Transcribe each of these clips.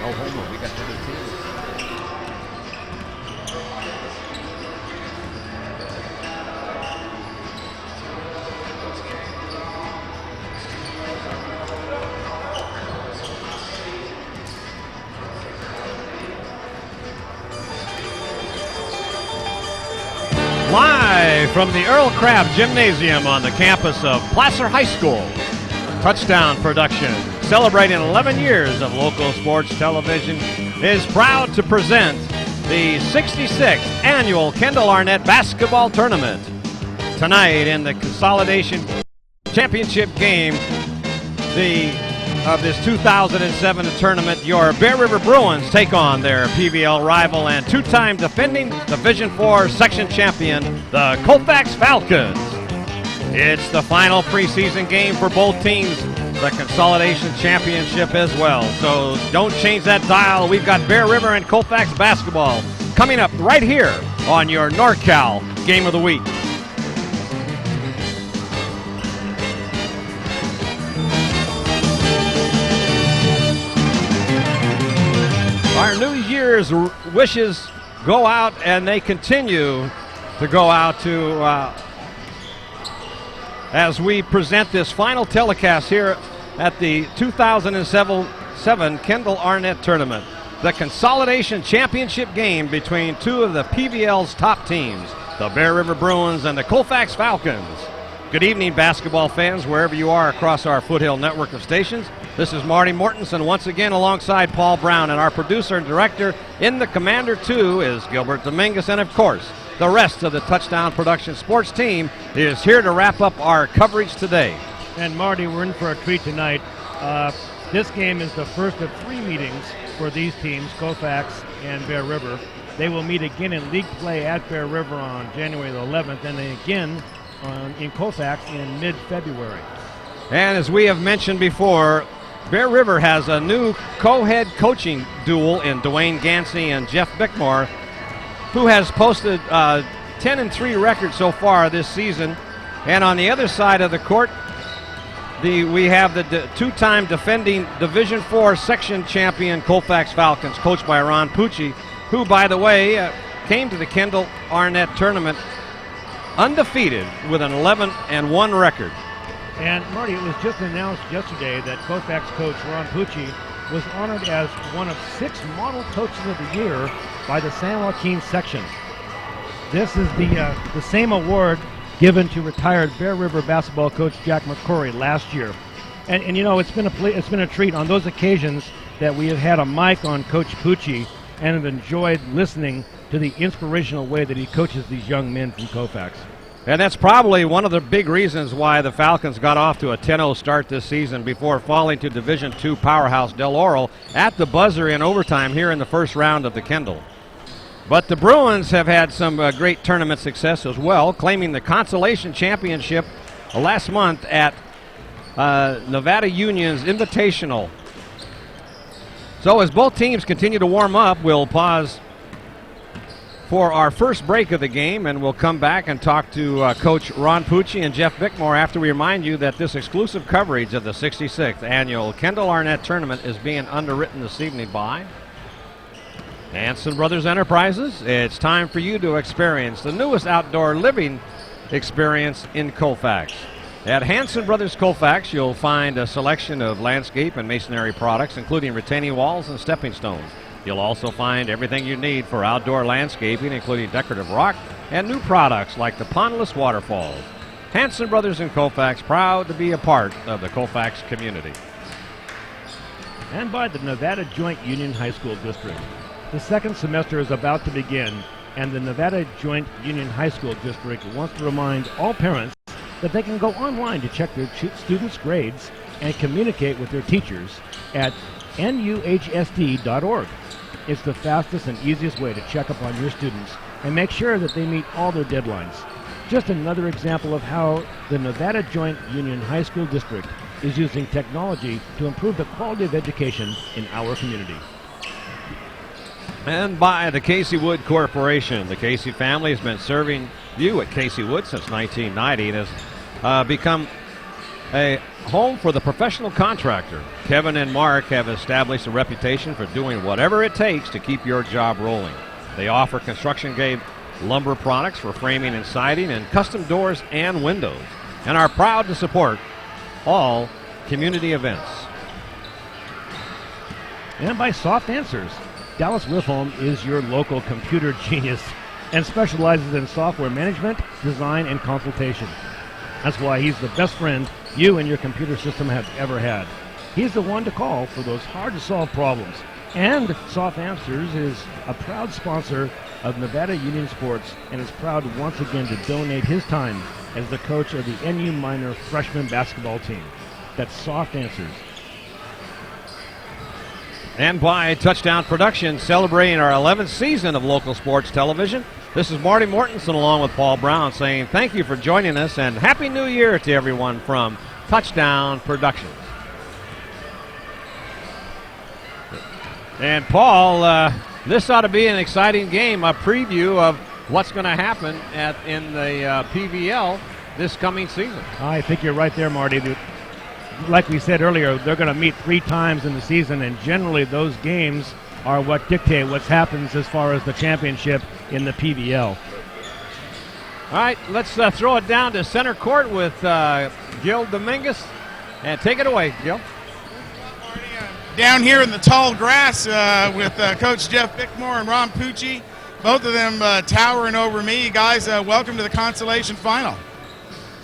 No homer. We got the other team. Live from the Earl Crabbe Gymnasium on the campus of Placer High School. Touchdown Production, celebrating 11 years of local sports television, is proud to present the 66th Annual Kendall Arnett Basketball Tournament. Tonight in the Consolation Championship game of this 2007 tournament, your Bear River Bruins take on their PVL rival and two-time defending Division IV section champion, the Colfax Falcons. It's the final preseason game for both teams, the Consolation Championship as well. So don't change that dial. We've got Bear River and Colfax basketball coming up right here on your NorCal Game of the Week. Our New Year's wishes go out, and they continue to go out to as we present this final telecast here at the 2007 Kendall Arnett Tournament, the Consolation Championship game between two of the PVL's top teams, the Bear River Bruins and the Colfax Falcons. Good evening, basketball fans, wherever you are across our Foothill network of stations. This is Marty Mortensen once again alongside Paul Brown, and our producer and director in the Commander 2 is Gil Dominguez, and of course, the rest of the Touchdown Production sports team is here to wrap up our coverage today. And Marty, we're in for a treat tonight. This game is the first of three meetings for these teams, Colfax and Bear River. They will meet again in league play at Bear River on January the 11th, and then again in Colfax in mid-February. And as we have mentioned before, Bear River has a new co-head coaching duel in Dwayne Gansey and Jeff Bickmore, who has posted 10-3 record so far this season. And on the other side of the court, we have the two-time defending Division IV section champion Colfax Falcons, coached by Ron Pucci, who, by the way, came to the Kendall Arnett tournament undefeated with an 11-1 record. And Marty, it was just announced yesterday that Colfax coach Ron Pucci was honored as one of 6 model coaches of the year by the San Joaquin section. This is the same award given to retired Bear River basketball coach Jack McCrory last year. And you know, it's been a treat on those occasions that we have had a mic on Coach Pucci and have enjoyed listening to the inspirational way that he coaches these young men from Colfax. And that's probably one of the big reasons why the Falcons got off to a 10-0 start this season before falling to Division II powerhouse Del Oro at the buzzer in overtime here in the first round of the Kendall. But the Bruins have had some great tournament success as well, claiming the Consolation Championship last month at Nevada Union's Invitational. So as both teams continue to warm up, we'll pause for our first break of the game, and we'll come back and talk to Coach Ron Pucci and Jeff Bickmore after we remind you that this exclusive coverage of the 66th Annual Kendall Arnett Tournament is being underwritten this evening by Hanson Brothers Enterprises. It's time for you to experience the newest outdoor living experience in Colfax. At Hanson Brothers Colfax, you'll find a selection of landscape and masonry products, including retaining walls and stepping stones. You'll also find everything you need for outdoor landscaping, including decorative rock and new products like the pondless waterfalls. Hanson Brothers in Colfax, proud to be a part of the Colfax community. And by the Nevada Joint Union High School District. The second semester is about to begin, and the Nevada Joint Union High School District wants to remind all parents that they can go online to check their students' grades and communicate with their teachers at nuhsd.org. It's the fastest and easiest way to check up on your students and make sure that they meet all their deadlines. Just another example of how the Nevada Joint Union High School District is using technology to improve the quality of education in our community. And by the Casey Wood Corporation. The Casey family has been serving you at Casey Wood since 1990 and has become A home for the professional contractor. Kevin and Mark have established a reputation for doing whatever it takes to keep your job rolling. They offer construction-grade lumber products for framing and siding and custom doors and windows, and are proud to support all community events. And by Soft Answers. Dallas Wilfholm is your local computer genius and specializes in software management, design, and consultation. That's why he's the best friend you and your computer system have ever had. He's the one to call for those hard-to-solve problems. And Soft Answers is a proud sponsor of Nevada Union Sports and is proud once again to donate his time as the coach of the NU Minor freshman basketball team. That's Soft Answers. And by Touchdown Productions, celebrating our 11th season of local sports television. This is Marty Mortensen along with Paul Brown saying thank you for joining us and Happy New Year to everyone from Touchdown Productions. And Paul, this ought to be an exciting game, a preview of what's going to happen in the PVL this coming season. I think you're right there, Marty. Like we said earlier, they're going to meet 3 times in the season, and generally those games are what dictate what happens as far as the championship in the PVL. All right, let's throw it down to center court with Gil Dominguez. And take it away, Gil. Down here in the tall grass with Coach Jeff Bickmore and Ron Pucci, both of them towering over me. Guys, welcome to the Consolation Final.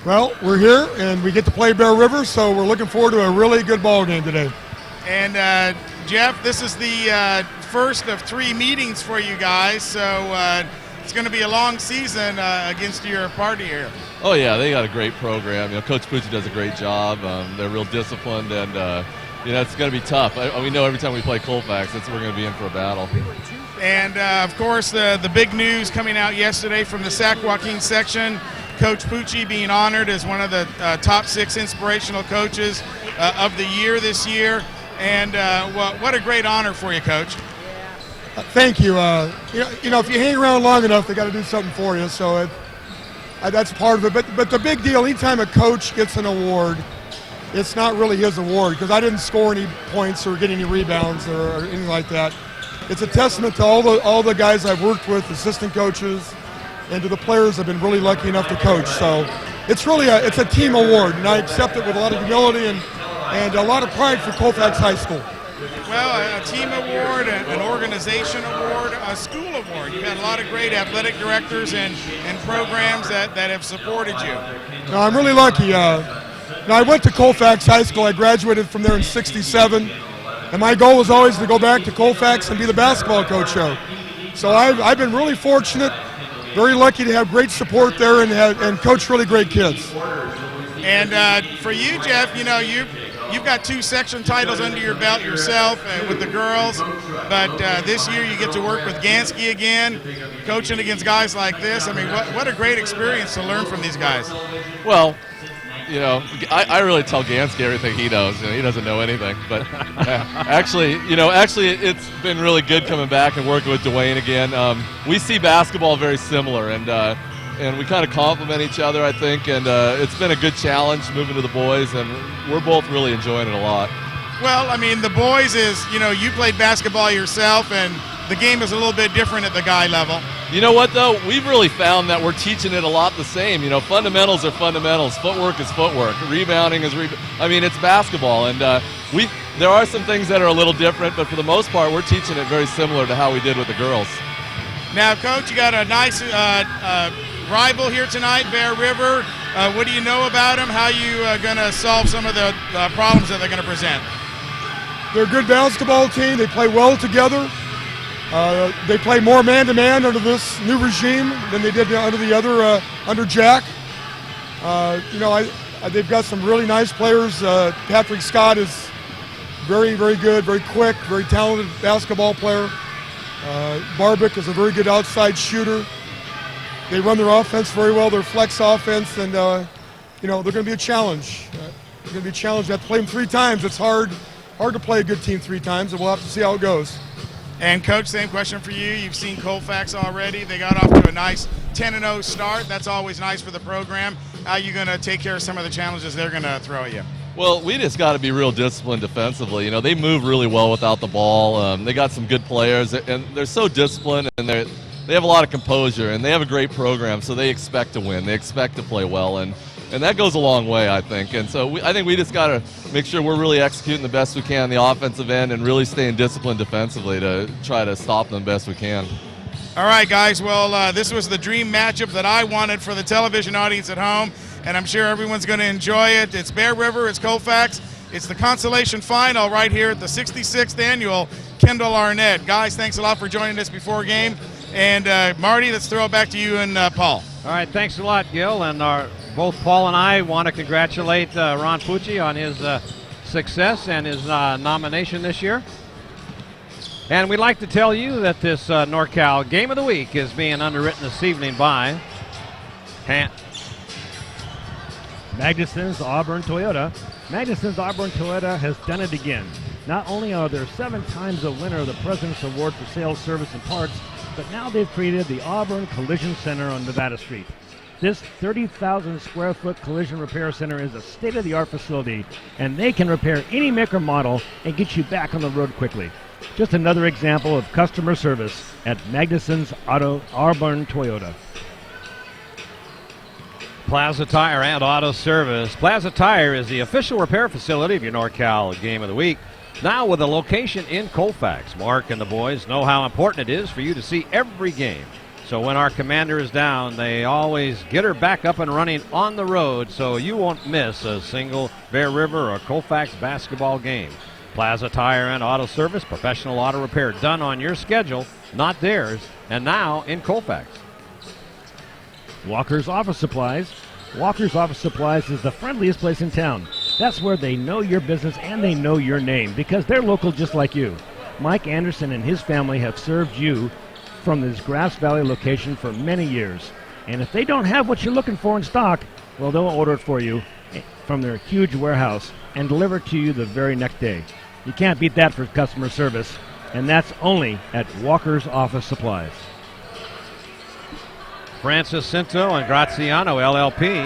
Well, we're here, and we get to play Bear River, so we're looking forward to a really good ball game today. And, Jeff, this is the first of 3 meetings for you guys, so it's going to be a long season against your party here. Oh, yeah, they got a great program. You know, Coach Pucci does a great job. They're real disciplined, and, you know, it's going to be tough. We know every time we play Colfax, we're going to be in for a battle. And, of course, the big news coming out yesterday from the Sac Joaquin section, Coach Pucci being honored as one of the top 6 inspirational coaches of the year this year. And what a great honor for you, Coach. Thank you. You know, if you hang around long enough, they got to do something for you. So that's part of it. But the big deal, anytime a coach gets an award, it's not really his award because I didn't score any points or get any rebounds or anything like that. It's a testament to all the guys I've worked with, assistant coaches, and to the players I've been really lucky enough to coach. So it's really it's a team award, and I accept it with a lot of humility and a lot of pride for Colfax High School. Well, a team award, an organization award, a school award. You've had a lot of great athletic directors and programs that have supported you. No, I'm really lucky. Now, I went to Colfax High School. I graduated from there in '67, and my goal was always to go back to Colfax and be the basketball coach there. So I've been really fortunate. Very lucky to have great support there and coach really great kids. And for you, Jeff, you know, you've got 2 section titles under your belt yourself with the girls, but this year you get to work with Gansky again, coaching against guys like this. I mean, what a great experience to learn from these guys. Well, you know, I really tell Gansky everything he knows. You know, he doesn't know anything. But actually, it's been really good coming back and working with Dwayne again. We see basketball very similar, and we kind of complement each other, I think. And it's been a good challenge moving to the boys, and we're both really enjoying it a lot. Well, I mean, the boys is, you know, you played basketball yourself, and the game is a little bit different at the guy level. You know what, though? We've really found that we're teaching it a lot the same. You know, fundamentals are fundamentals. Footwork is footwork. Rebounding is I mean, it's basketball. And there are some things that are a little different, but for the most part, we're teaching it very similar to how we did with the girls. Now, Coach, you got a nice rival here tonight, Bear River. What do you know about them? How are you going to solve some of the problems that they're going to present? They're a good basketball team. They play well together. They play more man-to-man under this new regime than they did under the other, under Jack. You know, they've got some really nice players. Patrick Scott is very, very good, very quick, very talented basketball player. Barbic is a very good outside shooter. They run their offense very well, their flex offense, and, you know, they're going to be a challenge. They're going to be a challenge. You have to play them 3 times. It's hard to play a good team 3 times, and we'll have to see how it goes. And, Coach, same question for you. You've seen Colfax already. They got off to a nice 10-0 start. That's always nice for the program. how are you going to take care of some of the challenges they're going to throw at you? Well, we just got to be real disciplined defensively. You know, they move really well without the ball. They got some good players, and they're so disciplined, and they have a lot of composure, and they have a great program, so they expect to win. They expect to play well, and that goes a long way, I think. And so I think we just got to make sure we're really executing the best we can on the offensive end and really staying disciplined defensively to try to stop them the best we can. All right, guys. Well, this was the dream matchup that I wanted for the television audience at home, and I'm sure everyone's going to enjoy it. It's Bear River, it's Colfax. It's the Consolation Final right here at the 66th Annual Kendall Arnett. Guys, thanks a lot for joining us before game. And Marty, let's throw it back to you and Paul. All right, thanks a lot, Gil. And both Paul and I want to congratulate Ron Pucci on his success and his nomination this year. And we'd like to tell you that this NorCal Game of the Week is being underwritten this evening by Magnuson's Auburn Toyota. Magnuson's Auburn Toyota has done it again. Not only are they 7 times a winner of the President's Award for Sales, Service, and Parts, but now they've created the Auburn Collision Center on Nevada Street. This 30,000 square foot collision repair center is a state-of-the-art facility, and they can repair any make or model and get you back on the road quickly. Just another example of customer service at Magnuson's Auburn Toyota. Plaza Tire and Auto Service. Plaza Tire is the official repair facility of your NorCal Game of the Week. Now with a location in Colfax. Mark and the boys know how important it is for you to see every game. So when our commander is down, they always get her back up and running on the road so you won't miss a single Bear River or Colfax basketball game. Plaza Tire and Auto Service, professional auto repair done on your schedule, not theirs, and now in Colfax. Walker's Office Supplies. Walker's Office Supplies is the friendliest place in town. That's where they know your business and they know your name because they're local just like you. Mike Anderson and his family have served you from this Grass Valley location for many years. And if they don't have what you're looking for in stock, well, they'll order it for you from their huge warehouse and deliver it to you the very next day. You can't beat that for customer service, and that's only at Walker's Office Supplies. Francis Cinto and Graziano LLP.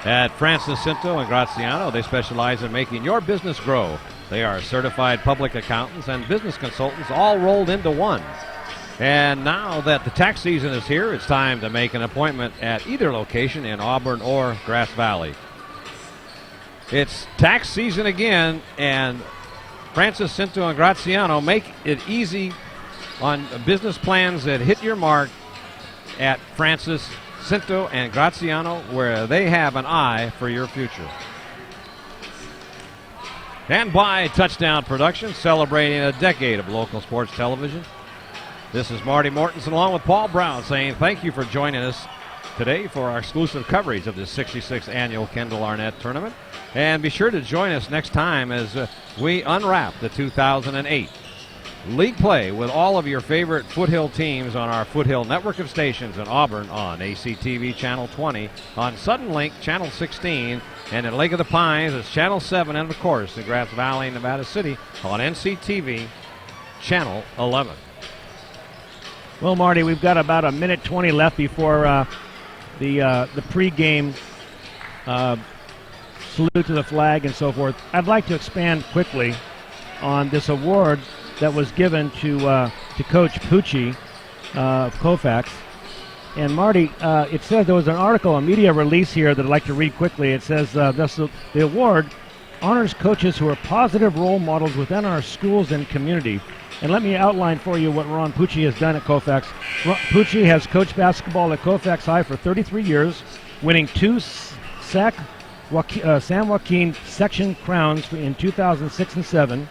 At Francis Cinto and Graziano, they specialize in making your business grow. They are certified public accountants and business consultants all rolled into one. And now that the tax season is here, it's time to make an appointment at either location in Auburn or Grass Valley. It's tax season again, and Francis Cinto and Graziano make it easy on business plans that hit your mark at Francis Cinto and Graziano, where they have an eye for your future. And by Touchdown Productions, celebrating a decade of local sports television. This is Marty Mortensen along with Paul Brown saying thank you for joining us today for our exclusive coverage of the 66th Annual Kendall Arnett Tournament. And be sure to join us next time as we unwrap the 2008 league play with all of your favorite Foothill teams on our Foothill network of stations in Auburn on ACTV Channel 20, on Sudden Link Channel 16, and in Lake of the Pines it's Channel 7, and of course in Grass Valley, Nevada City on NCTV Channel 11. Well, Marty, we've got about a minute 20 left before the pregame salute to the flag and so forth. I'd like to expand quickly on this award that was given to Coach Pucci of Colfax. And Marty, it says there was an article, a media release here that I'd like to read quickly. It says the award honors coaches who are positive role models within our schools and community. And let me outline for you what Ron Pucci has done at Colfax. Pucci has coached basketball at Colfax High for 33 years, winning 2 San Joaquin section crowns in 2006 and 7,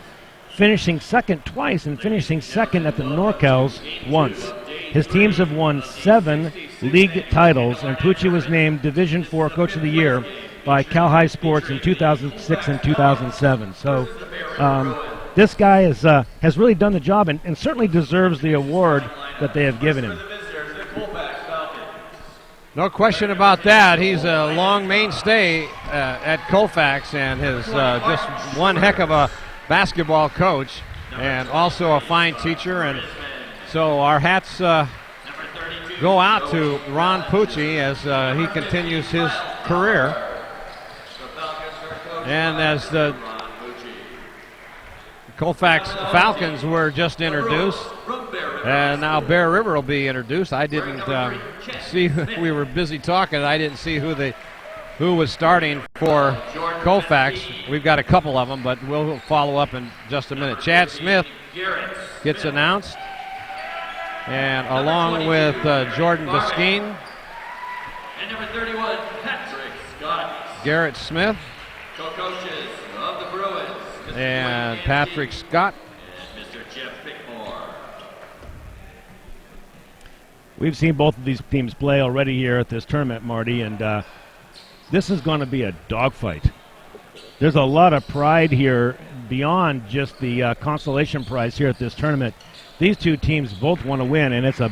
finishing second twice and finishing second at the NorCals once. His teams have won 7 league titles, and Pucci was named Division IV Coach of the Year by Cal High Sports in 2006 and 2007. So this guy has really done the job and certainly deserves the award that they have given him. No question about that. He's a long mainstay at Colfax and is just one heck of a basketball coach and also a fine teacher. And so our hats go out to Ron Pucci as he continues his career. And as the Colfax Falcons were just introduced, and now Bear River will be introduced. I didn't see, we were busy talking, I didn't see who was starting for Colfax. We've got a couple of them, but we'll follow up in just a minute. Chad Smith gets announced, and along with Jordan Biskeen, and number 31, Patrick Scott. Garrett Smith, Co-coaches of the Bruins, and Patrick Scott. and Mr. Jeff Bickmore. We've seen both of these teams play already here at this tournament, Marty, and this is going to be a dogfight. There's a lot of pride here beyond just the consolation prize here at this tournament. These two teams both want to win, and it's a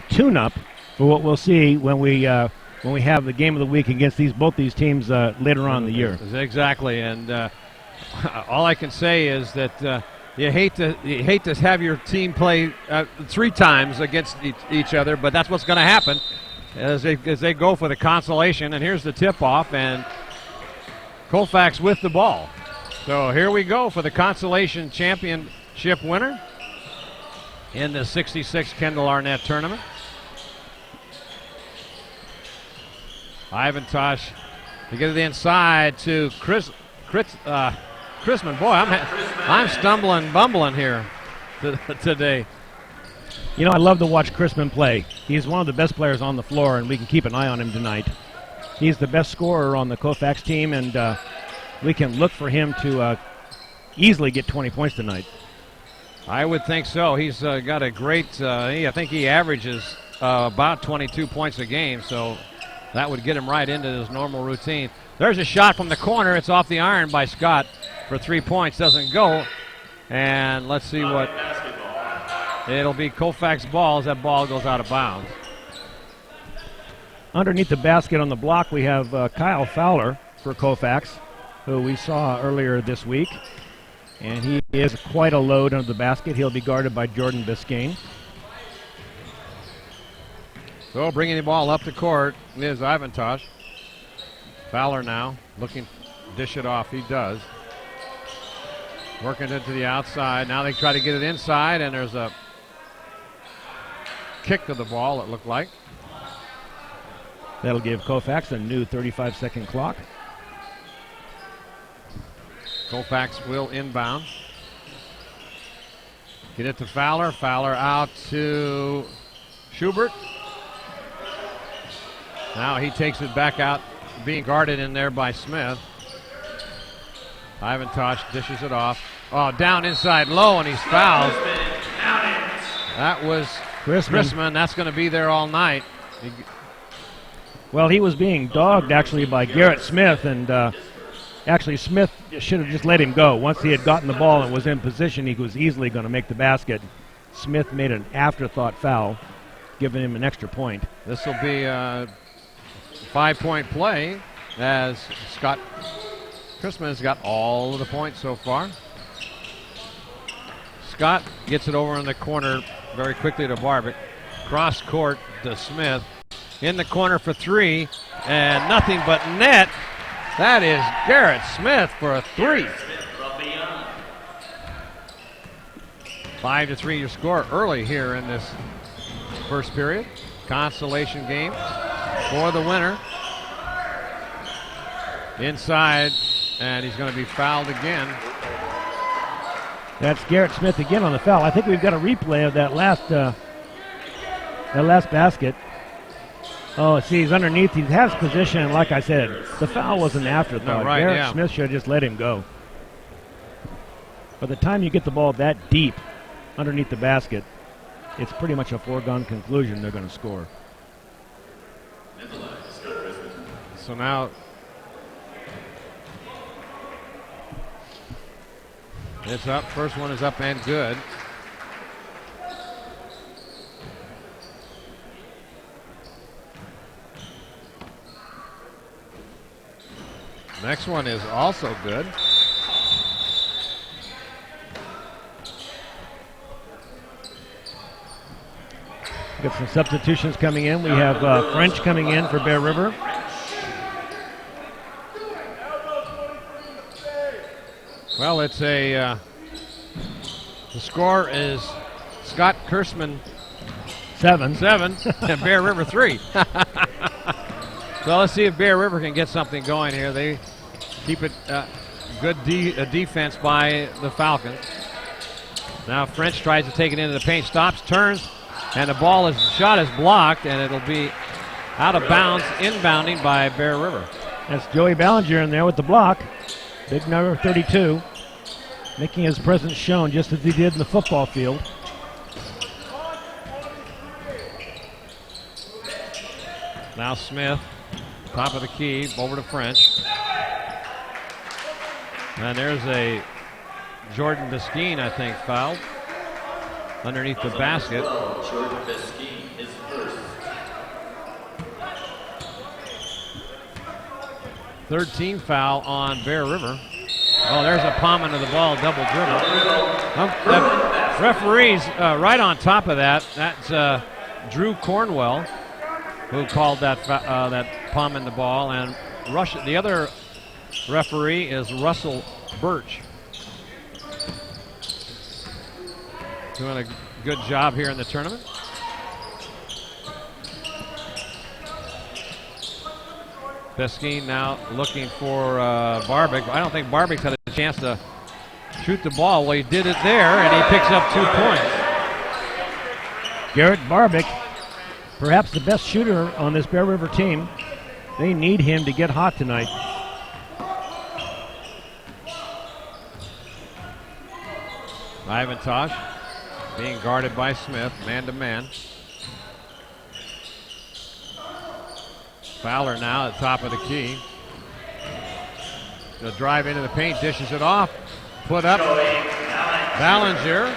tune-up for what we'll see when we have the game of the week against both these teams later on in the year. Exactly, and all I can say is that you hate to have your team play 3 times against each other, but that's what's going to happen as they go for the consolation. And here's the tip-off, and Colfax with the ball. So here we go for the consolation championship winner in the 66th Kendall Arnett tournament. Ivan Tosh to get it inside to Chrisman. Boy, I'm bumbling here today. You know, I love to watch Chrisman play. He's one of the best players on the floor, and we can keep an eye on him tonight. He's the best scorer on the Colfax team, and we can look for him to easily get 20 points tonight. I would think so. He's got a great, I think he averages about 22 points a game, so that would get him right into his normal routine. There's a shot from the corner. It's off the iron by Scott for 3 points. Doesn't go. And let's see what. It'll be Colfax ball as that ball goes out of bounds. Underneath the basket on the block, we have Kyle Fowler for Colfax, who we saw earlier this week. And he is quite a load under the basket. He'll be guarded by Jordan Biskeen. So bringing the ball up the court is Ivan Tosh. Fowler now looking to dish it off. He does. Working it to the outside. Now they try to get it inside, and there's a kick to the ball, it looked like. That'll give Colfax a new 35-second clock. Colfax will inbound. Get it to Fowler. Fowler out to Schubert. Now he takes it back out, being guarded in there by Smith. Ivan Tosh dishes it off. Oh, down inside low, and he's fouled. That was Chrisman. That's going to be there all night. Well, he was being dogged, actually, by Garrett Smith, and actually Smith should have just let him go. Once he had gotten the ball and was in position, he was easily going to make the basket. Smith made an afterthought foul, giving him an extra point. This will be a 5-point play as Scott Chrisman has got all of the points so far. Scott gets it over in the corner very quickly to Barbic. Cross court to Smith. In the corner for 3, and nothing but net. That is Garrett Smith for a 3. 5-3 your score early here in this first period. Consolation game for the winner. Inside, and he's going to be fouled again. That's Garrett Smith again on the foul. I think we've got a replay of that last basket. Oh, see, he's underneath. He has position, and like I said, the foul was an afterthought. No, right, Garrett yeah. Smith should have just let him go. By the time you get the ball that deep underneath the basket, it's pretty much a foregone conclusion they're going to score. So now it's up. First one is up and good. Next one is also good. Got some substitutions coming in. We have French coming in for Bear River. Well, it's the score is Scott Kurtzman 7. and Bear River 3. So let's see if Bear River can get something going here. They keep it good defense by the Falcons. Now French tries to take it into the paint, stops, turns, and the shot is blocked, and it'll be out of bounds, inbounding by Bear River. That's Joey Ballinger in there with the block. Big number 32, making his presence shown just as he did in the football field. Now Smith, top of the key, over to French. And there's a Jordan Biskeen, I think, fouled underneath the basket. Jordan Biskeen is first. 13 foul on Bear River. Oh, there's a palming of the ball, double dribble. The referee's right on top of that. That's Drew Cornwell, who called that palming the ball, and the other referee is Russell Birch. Doing a good job here in the tournament. Biskeen now looking for Barbic. I don't think Barbic had a chance to shoot the ball. Well, he did it there, and he picks up 2 points. Garrett Barbic, perhaps the best shooter on this Bear River team. They need him to get hot tonight. Ivan Tosh being guarded by Smith, man-to-man. Fowler now at the top of the key. He'll drive into the paint, dishes it off, put up. Ballinger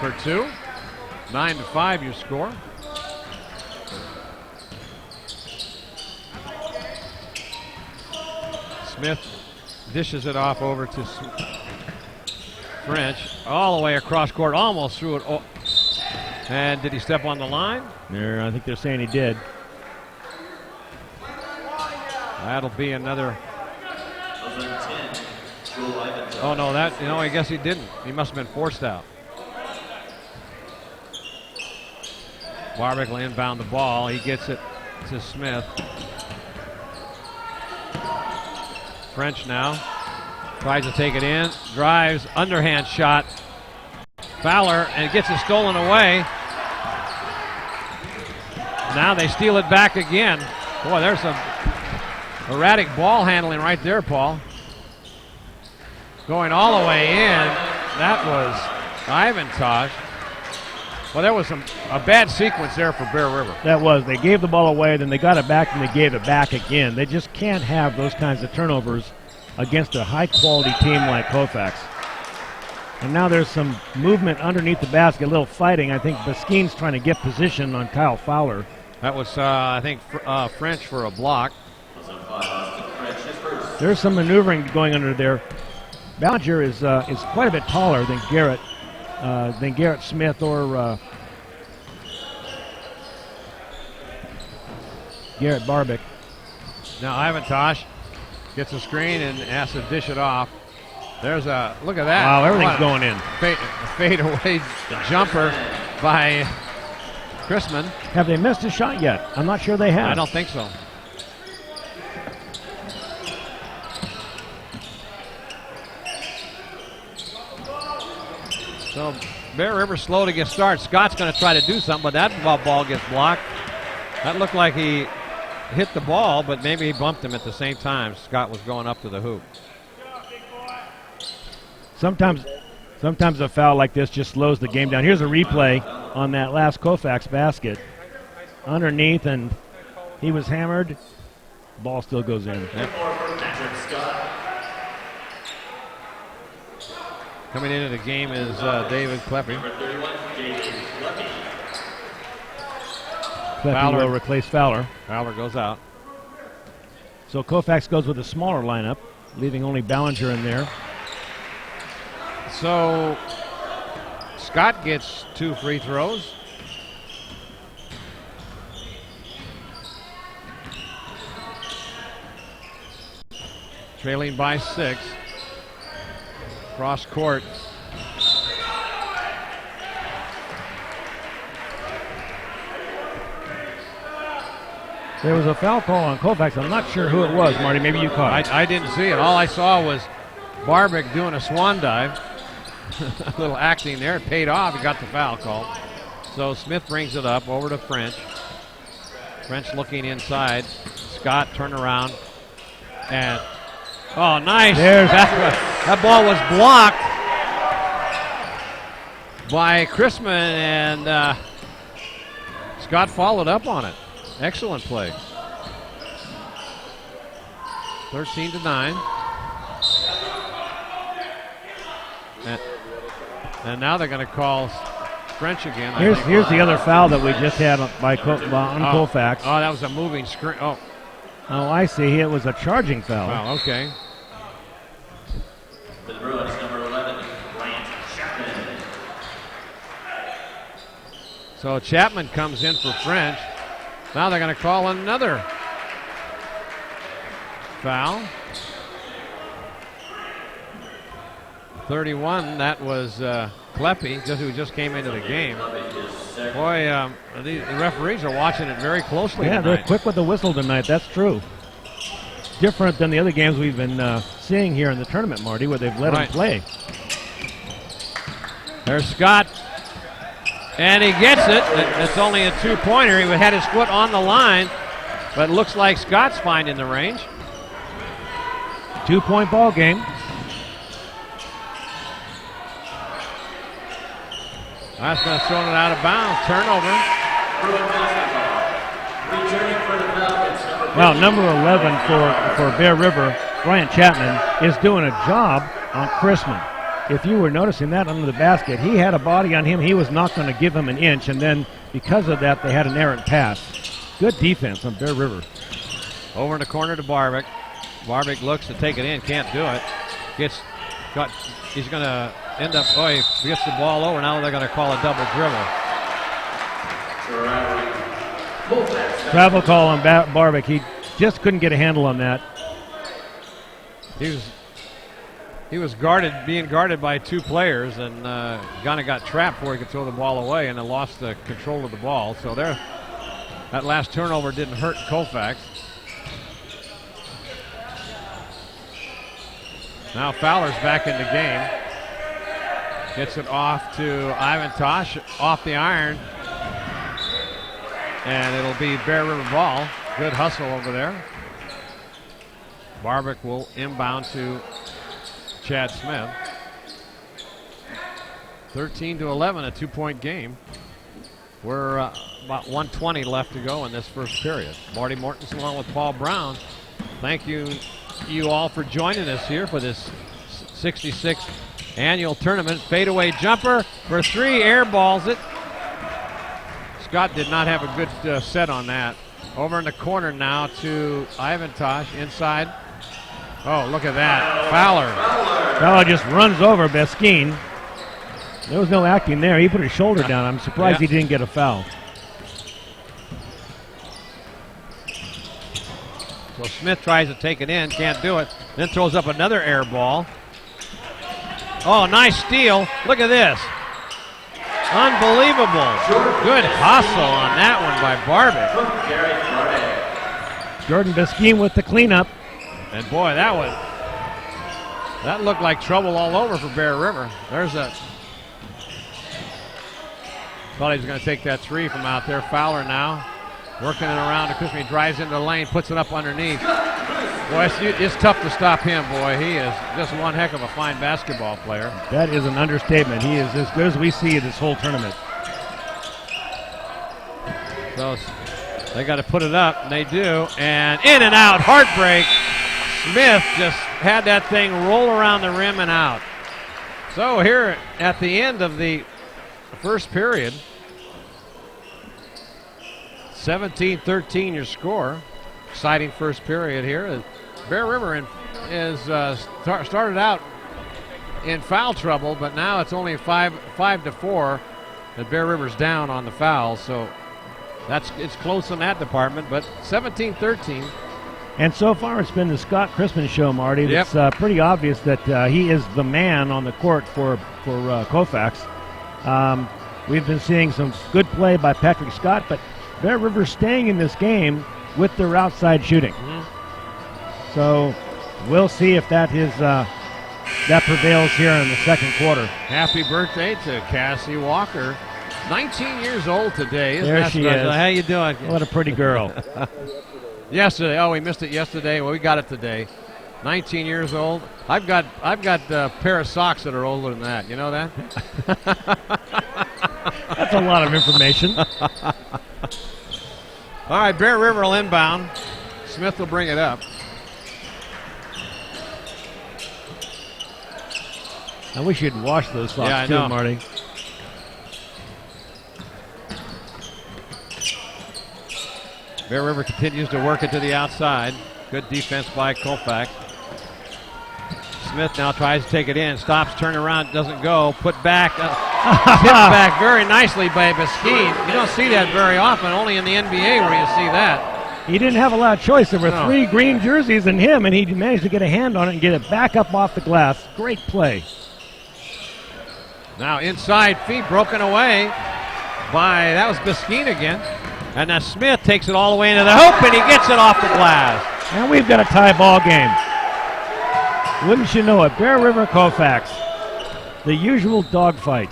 for 2. 9-5 your score. Smith dishes it off over to French, all the way across court, almost threw it. And did he step on the line? There, I think they're saying he did. That'll be another. Oh no, I guess he didn't. He must have been forced out. Barbic will inbound the ball. He gets it to Smith. French now tries to take it in, drives, underhand shot. Fowler, and gets it stolen away. Now they steal it back again. Boy, there's some erratic ball handling right there, Paul. Going all the way in. That was Ivan Tosh. Well, there was a bad sequence there for Bear River. That was. They gave the ball away, then they got it back, and they gave it back again. They just can't have those kinds of turnovers against a high-quality team like Colfax. And now there's some movement underneath the basket, a little fighting. I think Biskeen's trying to get position on Kyle Fowler. That was, I think, French for a block. There's some maneuvering going under there. Ballinger is quite a bit taller than Garrett Smith or Garrett Barbic. Now Ivan Tosh gets a screen and has to dish it off. There's a look at that. Wow, everything's going in. Fade away jumper by Chrisman. Have they missed a shot yet? I'm not sure they have. I don't think so. So Bear River slow to get started. Scott's going to try to do something, but that ball gets blocked. That looked like he hit the ball, but maybe he bumped him at the same time. Scott was going up to the hoop. Sometimes a foul like this just slows the game down. Here's a replay on that last Colfax basket. Underneath, and he was hammered. Ball still goes in. Yep. Coming into the game is David Kleppe. Kleppe will replace Fowler. Fowler goes out. So Colfax goes with a smaller lineup, leaving only Ballinger in there. So Scott gets 2 free throws. Trailing by 6. Cross court. There was a foul call on Colfax. I'm not sure who it was, Marty. Maybe you caught it. I didn't see it. All I saw was Barbic doing a swan dive. A little acting there. It paid off. He got the foul call. So Smith brings it up over to French. French looking inside. Scott turn around. And, oh, nice. That ball was blocked by Chrisman, and Scott followed up on it. Excellent play. 13-9. And now they're going to call French again. Here's the other foul that we just had on Colfax. Oh, that was a moving screen. Oh, I see. It was a charging foul. Oh, okay. For the Bruins, number 11, Grant Chapman. So Chapman comes in for French. Now they're going to call another foul. 31, that was Kleppe, who just came into the game. Boy, the referees are watching it very closely tonight. They're quick with the whistle tonight. That's true. Different than the other games we've been seeing here in the tournament, Marty, where they've let him play. There's Scott, and he gets it. It's only a two-pointer. He had his foot on the line, but it looks like Scott's finding the range. 2-point ball game. That's going to throw it out of bounds. Turnover. Well, number 11 for Bear River, Brian Chapman, is doing a job on Chrisman. If you were noticing that under the basket, he had a body on him. He was not going to give him an inch, and then because of that, they had an errant pass. Good defense on Bear River. Over in the corner to Barbic. Barbic looks to take it in, can't do it. He's going to end up, he gets the ball over. Now they're going to call a double dribble. Travel call on Barbic. He just couldn't get a handle on that. He was being guarded by two players, and kind of got trapped before he could throw the ball away, and then lost the control of the ball. So that last turnover didn't hurt Colfax. Now Fowler's back in the game. Gets it off to Ivan Tosh, off the iron. And it'll be Bear River ball. Good hustle over there. Barbic will inbound to Chad Smith. 13-11, a 2-point game. We're about 1:20 left to go in this first period. Marty Mortensen along with Paul Brown. Thank you all for joining us here for this 66th annual tournament. Fadeaway jumper for three, airballs it. Scott did not have a good set on that. Over in the corner now to Ivan Tosh inside. Oh, look at that. Fowler just runs over Beskine. There was no acting there. He put his shoulder down. I'm surprised he didn't get a foul. So Smith tries to take it in, can't do it. Then throws up another air ball. Oh, nice steal. Look at this. Unbelievable. Good hustle on that one by Barbic. Jordan Beskine with the cleanup. And boy, that looked like trouble all over for Bear River. Thought he was going to take that three from out there. Fowler now working it around to Chrisman. He drives into the lane, puts it up underneath. Boy, it's tough to stop him, boy. He is just one heck of a fine basketball player. That is an understatement. He is as good as we see this whole tournament. So they got to put it up, and they do. And in and out, heartbreak. Smith just had that thing roll around the rim and out. So here at the end of the first period, 17-13 your score. Exciting first period here. Bear River started out in foul trouble, but now it's only 5-4 that Bear River's down on the fouls. So it's close in that department, but 17-13. And so far, it's been the Scott Crispin show, Marty. Yep. It's pretty obvious that he is the man on the court for Colfax. We've been seeing some good play by Patrick Scott, but Bear River staying in this game with their outside shooting. So we'll see if that prevails here in the second quarter. Happy birthday to Cassie Walker. 19 years old today. Isn't There that she special? is. How you doing? What a pretty girl. Yesterday. Oh, we missed it yesterday. Well, we got it today. 19 years old. I've got a pair of socks that are older than that. You know that? That's a lot of information. All right, Bear River will inbound. Smith will bring it up. I wish you'd wash those socks Yeah, I too, know. Marty. Bear River continues to work it to the outside. Good defense by Colfax. Smith now tries to take it in. Stops, turn around, doesn't go. Put back. Tipped back very nicely by Biskeen. You don't see that very often, only in the NBA where you see that. He didn't have a lot of choice. There were No. 3 green jerseys in him, and he managed to get a hand on it and get it back up off the glass. Great play. Now inside feet broken away by, that was Biskeen again. And now Smith takes it all the way into the hoop, and he gets it off the glass. And we've got a tie ball game. Wouldn't you know it? Bear River Colfax. The usual dogfight.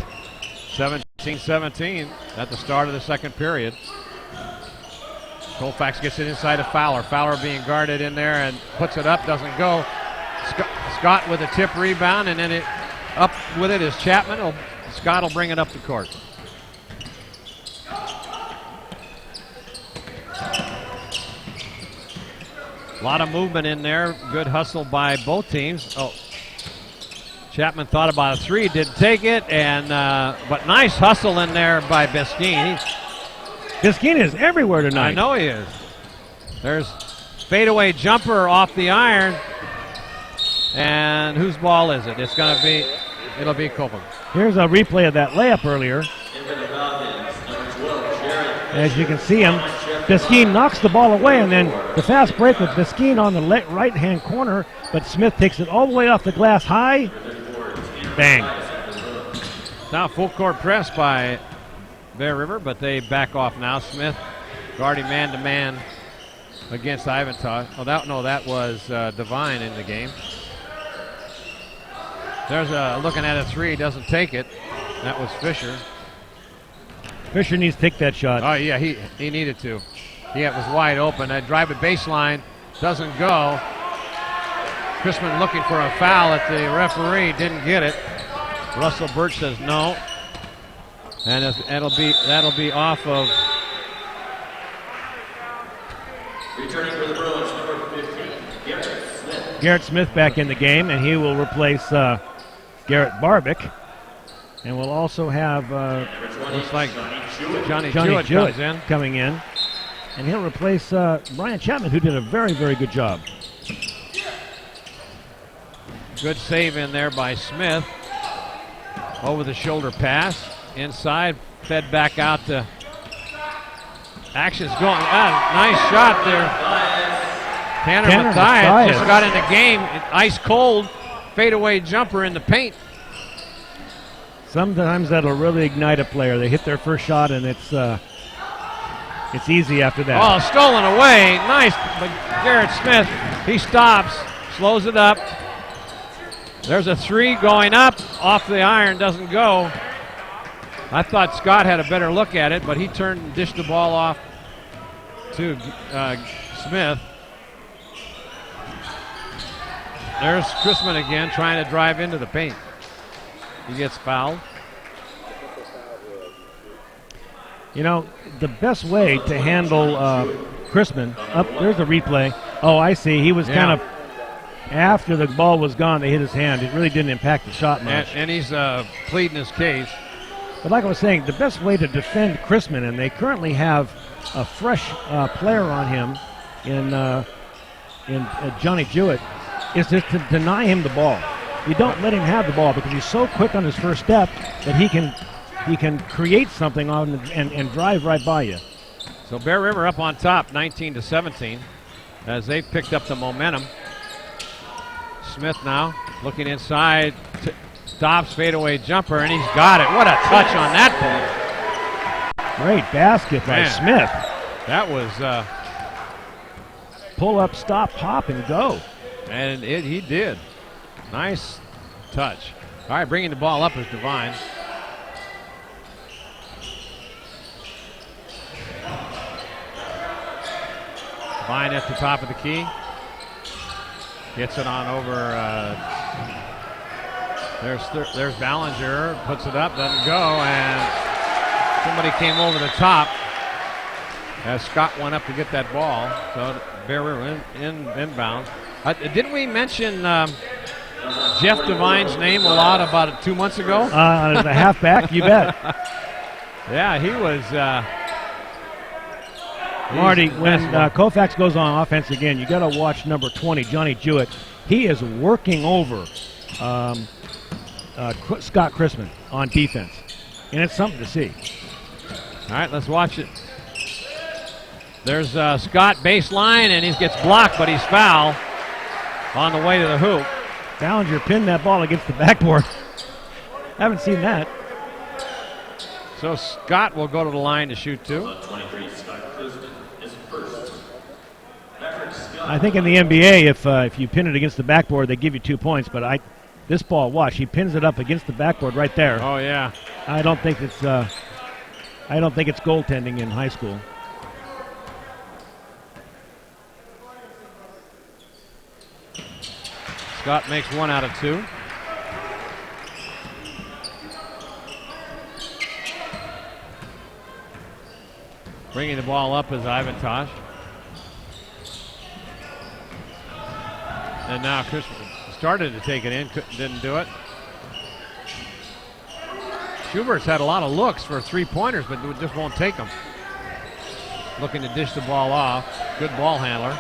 17-17 at the start of the second period. Colfax gets it inside of Fowler. Fowler being guarded in there and puts it up, doesn't go. Scott with a tip rebound, and then it up with it is Chapman. Scott will bring it up the court. A lot of movement in there. Good hustle by both teams. Oh, Chapman thought about a 3, didn't take it, and but nice hustle in there by Biskeen. Biskeen is everywhere tonight. I know he is. There's fadeaway jumper off the iron, and whose ball is it? It'll be Copeland. Here's a replay of that layup earlier. As you can see him, Biskeen knocks the ball away, and then the fast break with Biskeen on the right-hand corner, but Smith takes it all the way off the glass high. Bang. Now full court press by Bear River, but they back off now. Smith guarding man-to-man against Ivantosh. Oh, that was Devine in the game. There's looking at a 3, doesn't take it. That was Fisher. Fisher needs to take that shot. Oh, yeah, he needed to. Yeah, it was wide open. That drive at baseline doesn't go. Crispin looking for a foul at the referee, didn't get it. Russell Birch says no. And that'll be off of. Returning for the Bruins, number 15, Garrett Smith. Garrett Smith back in the game, and he will replace Garrett Barbic. And we'll also have Looks like Johnny Johnny Jewett comes in. coming in. And he'll replace Brian Chapman, who did a very, very good job. Good save in there by Smith. Over the shoulder pass. Inside, fed back out to. Action's going. Nice shot there. Tanner Mathias just got in the game. Ice cold. Fadeaway jumper in the paint. Sometimes that'll really ignite a player. They hit their first shot, and it's easy after that. Oh, stolen away. Nice. But Garrett Smith, he stops, slows it up. There's a 3 going up. Off the iron, doesn't go. I thought Scott had a better look at it, but he turned and dished the ball off to Smith. There's Crispin again trying to drive into the paint. He gets fouled. You know, the best way to handle Crispin, there's a replay. Oh, I see. He was kind of, after the ball was gone, they hit his hand. It really didn't impact the shot much. And he's pleading his case. But like I was saying, the best way to defend Crispin, and they currently have a fresh player on him in Johnny Jewett, is just to deny him the ball. You don't let him have the ball because he's so quick on his first step that he can create something on and drive right by you. So Bear River up on top, 19-17. as they've picked up the momentum. Smith now looking inside, stops, fadeaway jumper, and he's got it. What a touch on that ball. Great basket by Smith. That was pull up, stop, pop, and go. And he did. Nice touch. All right, bringing the ball up is Devine. Devine at the top of the key. Gets it on over. There's Ballinger. Puts it up, doesn't go, and somebody came over the top as Scott went up to get that ball. So Bear River inbound. Didn't we mention Jeff Devine's name a lot about 2 months ago? As a halfback, you bet. Yeah, he was. Marty, when Colfax goes on offense again, you got to watch number 20, Johnny Jewett. He is working over Scott Chrisman on defense, and it's something to see. All right, let's watch it. There's Scott baseline, and he gets blocked, but he's foul on the way to the hoop. Ballinger pinned that ball against the backboard. Haven't seen that. So Scott will go to the line to shoot two. I think in the NBA, if you pin it against the backboard, they give you 2 points. But this ball, watch, he pins it up against the backboard right there. Oh yeah. I don't think it's goaltending in high school. Scott makes 1 out of 2. Bringing the ball up is Ivan Tosh. And now Chris started to take it in, didn't do it. Schubert's had a lot of looks for three-pointers, but just won't take them. Looking to dish the ball off. Good ball handler.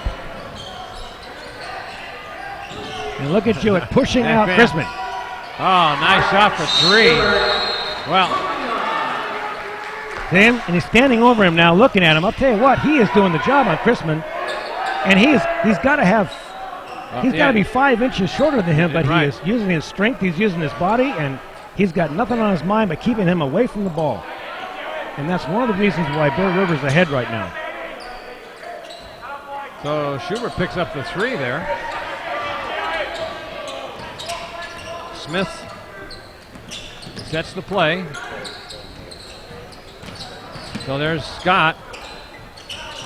And look at you pushing out Chrisman. Oh, nice shot for 3. Well, Sam, and he's standing over him now, looking at him. I'll tell you what, he is doing the job on Chrisman, and he's got to have. He's got to be 5 inches shorter than him, but he is using his strength, he's using his body, and he's got nothing on his mind but keeping him away from the ball. And that's one of the reasons why Bear River's ahead right now. So Schubert picks up the 3 there. Smith sets the play. So there's Scott.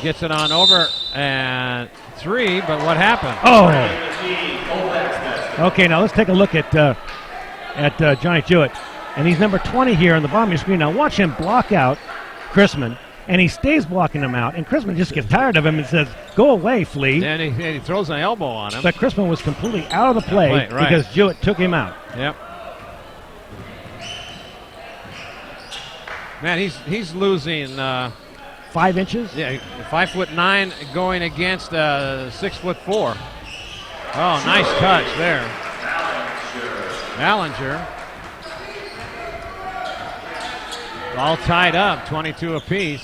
Gets it on over and 3, but what happened? Oh. Okay, now let's take a look at Johnny Jewett. And he's number 20 here on the bottom of your screen. Now watch him block out Chrisman, and he stays blocking him out. And Chrisman just gets tired of him and says, "Go away, flea." And he throws an elbow on him. But Chrisman was completely out of the play because Jewett took him out. Yep. Man, he's losing 5 inches. Yeah, 5'9" going against 6'4". Oh, nice touch there. Ballinger. All tied up, 22 apiece.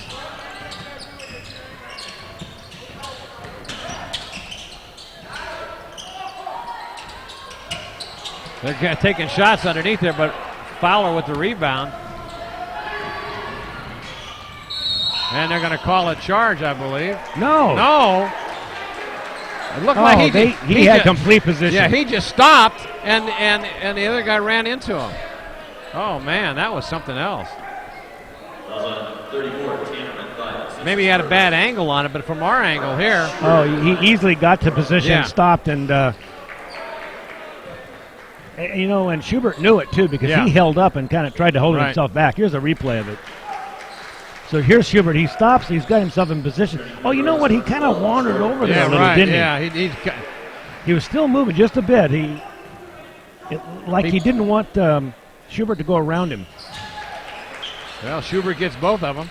They're taking shots underneath there, but Fowler with the rebound. And they're going to call a charge, I believe. No. It looked like he had complete position. Yeah, he just stopped, and the other guy ran into him. Oh, man, that was something else. Maybe he had a bad angle on it, but from our angle here. Oh, he easily got to position, stopped, and and Schubert knew it, too, because he held up and kind of tried to hold himself back. Here's a replay of it. So here's Schubert. He stops. He's got himself in position. Oh, you know what? He kind of wandered over there a little, didn't he? Yeah, he was still moving just a bit. He didn't want Schubert to go around him. Well, Schubert gets both of them.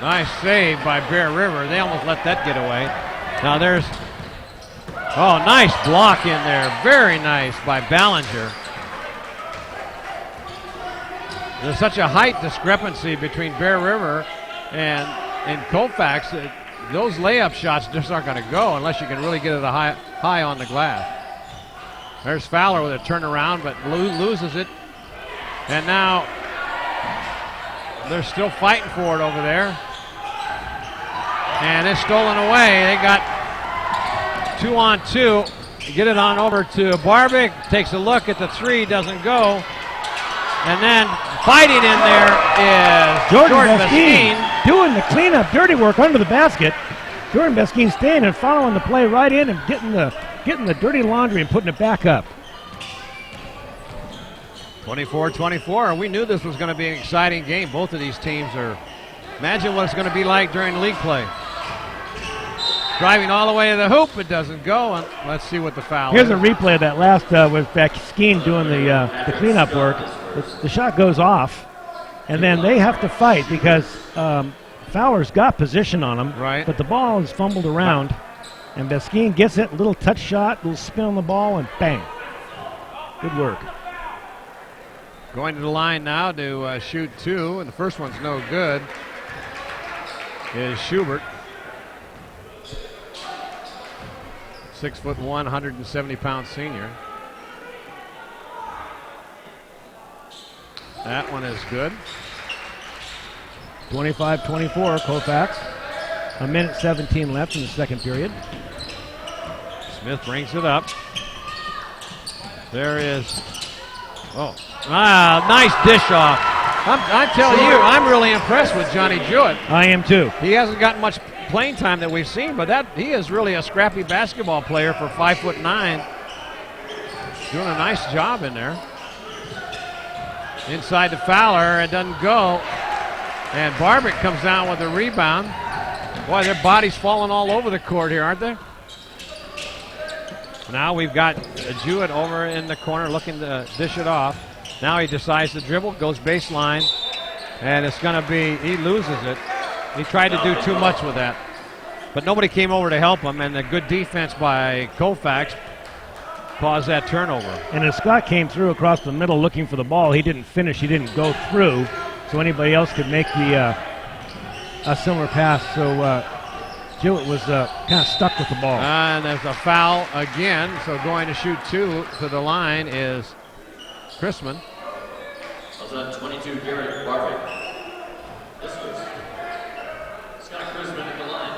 Nice save by Bear River. They almost let that get away. Now there's, nice block in there. Very nice by Ballinger. There's such a height discrepancy between Bear River and in Colfax, those layup shots just aren't going to go unless you can really get it high on the glass. There's Fowler with a turnaround, but loses it. And now they're still fighting for it over there. And it's stolen away. They got 2-on-2. Get it on over to Barbic. Takes a look at the three, doesn't go. And then fighting in there is Jordan Beskeen doing the cleanup, dirty work under the basket. Jordan Beskeen staying and following the play right in and getting the dirty laundry and putting it back up. 24-24. We knew this was going to be an exciting game. Both of these teams are. Imagine what it's going to be like during league play. Driving all the way to the hoop, it doesn't go. And let's see what the foul Here's is. a replay of that last with Beskeen doing the cleanup work. The shot goes off, and then they have to fight because Fowler's got position on him, right? But the ball is fumbled around, and Beskeen gets it, little touch shot, little spin on the ball, and bang. Good work. Going to the line now to shoot two, and the first one's no good. Is Schubert. 6'1", 170-pound senior. That one is good. 25-24, Colfax. 1:17 left in the second period. Smith brings it up. There is, nice dish off. I'm telling you, I'm really impressed with Johnny Jewett. I am too. He hasn't gotten much playing time that we've seen, but he is really a scrappy basketball player for 5'9". Doing a nice job in there. Inside to Fowler, it doesn't go. And Barbic comes down with a rebound. Boy, their bodies falling all over the court here, aren't they? Now we've got Jewett over in the corner looking to dish it off. Now he decides to dribble, goes baseline, and it's going to be, he loses it. He tried to do too much with that. But nobody came over to help him, and the good defense by Colfax caused that turnover. And as Scott came through across the middle looking for the ball, he didn't finish, he didn't go through, so anybody else could make the a similar pass. So Jewett was kind of stuck with the ball. And there's a foul again, so going to shoot two to the line is Chrisman. Was on 22, Garrett Barbic. This was Scott Chrisman at the line.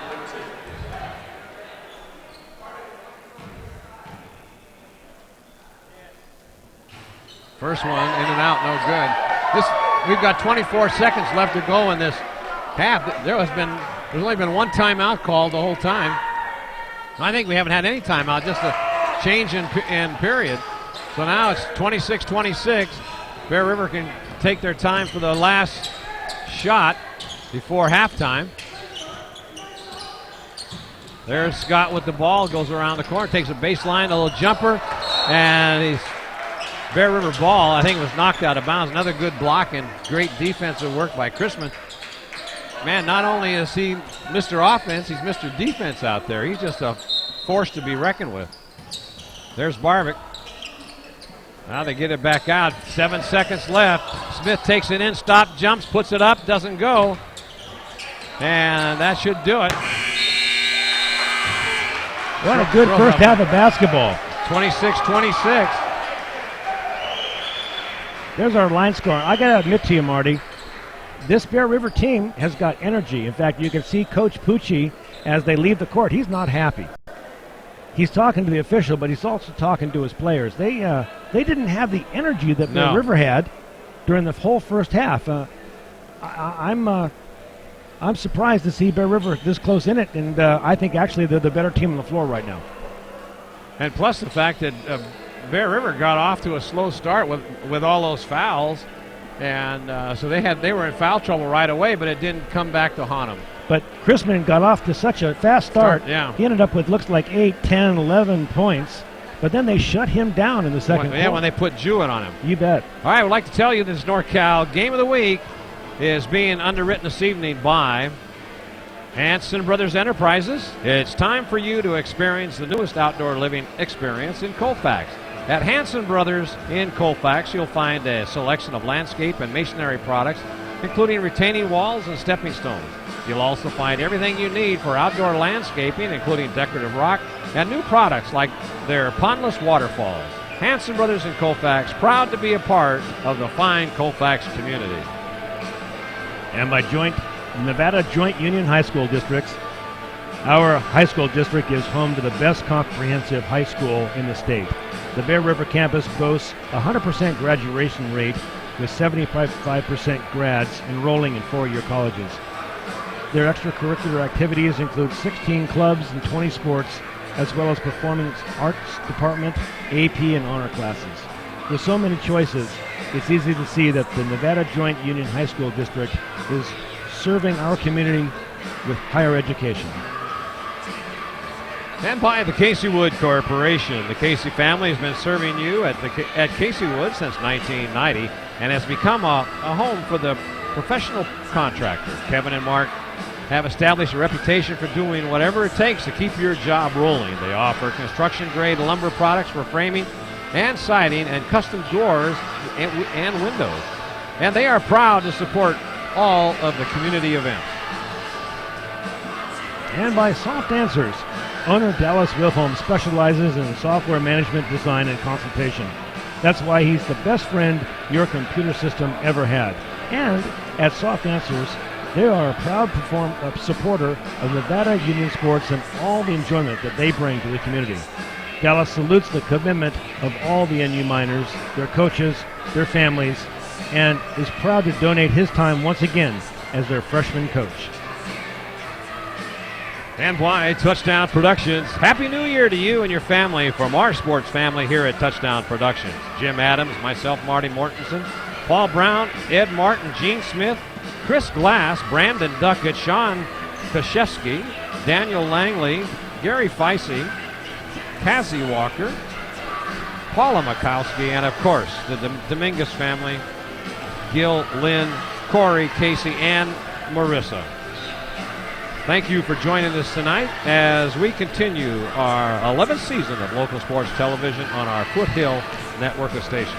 First one in and out, no good. We've got 24 seconds left to go in this half. There's only been one timeout called the whole time. I think we haven't had any timeout, just a change in period. So now it's 26-26. Bear River can take their time for the last shot before halftime. There's Scott with the ball, goes around the corner, takes a baseline, a little jumper, and he's Bear River ball. I think it was knocked out of bounds. Another good block and great defensive work by Chrisman. Man, not only is he Mr. Offense, he's Mr. Defense out there. He's just a force to be reckoned with. There's Barbic. Now they get it back out. 7 seconds left. Smith takes it in, stop, jumps, puts it up, doesn't go. And that should do it. What a good first half of basketball. 26-26. There's our line score. I got to admit to you, Marty, this Bear River team has got energy. In fact, you can see Coach Pucci as they leave the court. He's not happy. He's talking to the official, but he's also talking to his players. They didn't have the energy that Bear River had during the whole first half. I'm surprised to see Bear River this close in it, and I think actually they're the better team on the floor right now. And plus the fact that Bear River got off to a slow start with all those fouls, and so they were in foul trouble right away, but it didn't come back to haunt them. But Chrisman got off to such a fast start. Yeah. He ended up with looks like 8, 10, 11 points, but then they shut him down in the second quarter. When they put Jewett on him. You bet. All right, I would like to tell you this NorCal Game of the Week is being underwritten this evening by Hanson Brothers Enterprises. It's time for you to experience the newest outdoor living experience in Colfax. At Hanson Brothers in Colfax, you'll find a selection of landscape and masonry products, including retaining walls and stepping stones. You'll also find everything you need for outdoor landscaping, including decorative rock and new products like their pondless waterfalls. Hanson Brothers and Colfax, proud to be a part of the fine Colfax community. And by Nevada Joint Union High School districts, our high school district is home to the best comprehensive high school in the state. The Bear River campus boasts a 100% graduation rate with 75% grads enrolling in four-year colleges. Their extracurricular activities include 16 clubs and 20 sports, as well as performing arts department, AP, and honor classes. With so many choices, it's easy to see that the Nevada Joint Union High School District is serving our community with higher education. And by the Casey Wood Corporation. The Casey family has been serving you at Casey Wood since 1990 and has become a home for the professional contractor. Kevin and Mark have established a reputation for doing whatever it takes to keep your job rolling. They offer construction-grade lumber products for framing and siding and custom doors and windows. And they are proud to support all of the community events. And by Soft Answers. Owner Dallas Wilhelm specializes in software management, design, and consultation. That's why he's the best friend your computer system ever had. And at Soft Answers, they are a proud supporter of Nevada Union Sports and all the enjoyment that they bring to the community. Dallas salutes the commitment of all the NU Miners, their coaches, their families, and is proud to donate his time once again as their freshman coach. And why Touchdown Productions. Happy New Year to you and your family from our sports family here at Touchdown Productions. Jim Adams, myself, Marty Mortensen, Paul Brown, Ed Martin, Gene Smith, Chris Glass, Brandon Duckett, Sean Kashevsky, Daniel Langley, Gary Feisey, Cassie Walker, Paula Mikowski, and of course the Dominguez family, Gil, Lynn, Corey, Casey, and Marissa. Thank you for joining us tonight as we continue our 11th season of local sports television on our Foothill network of stations.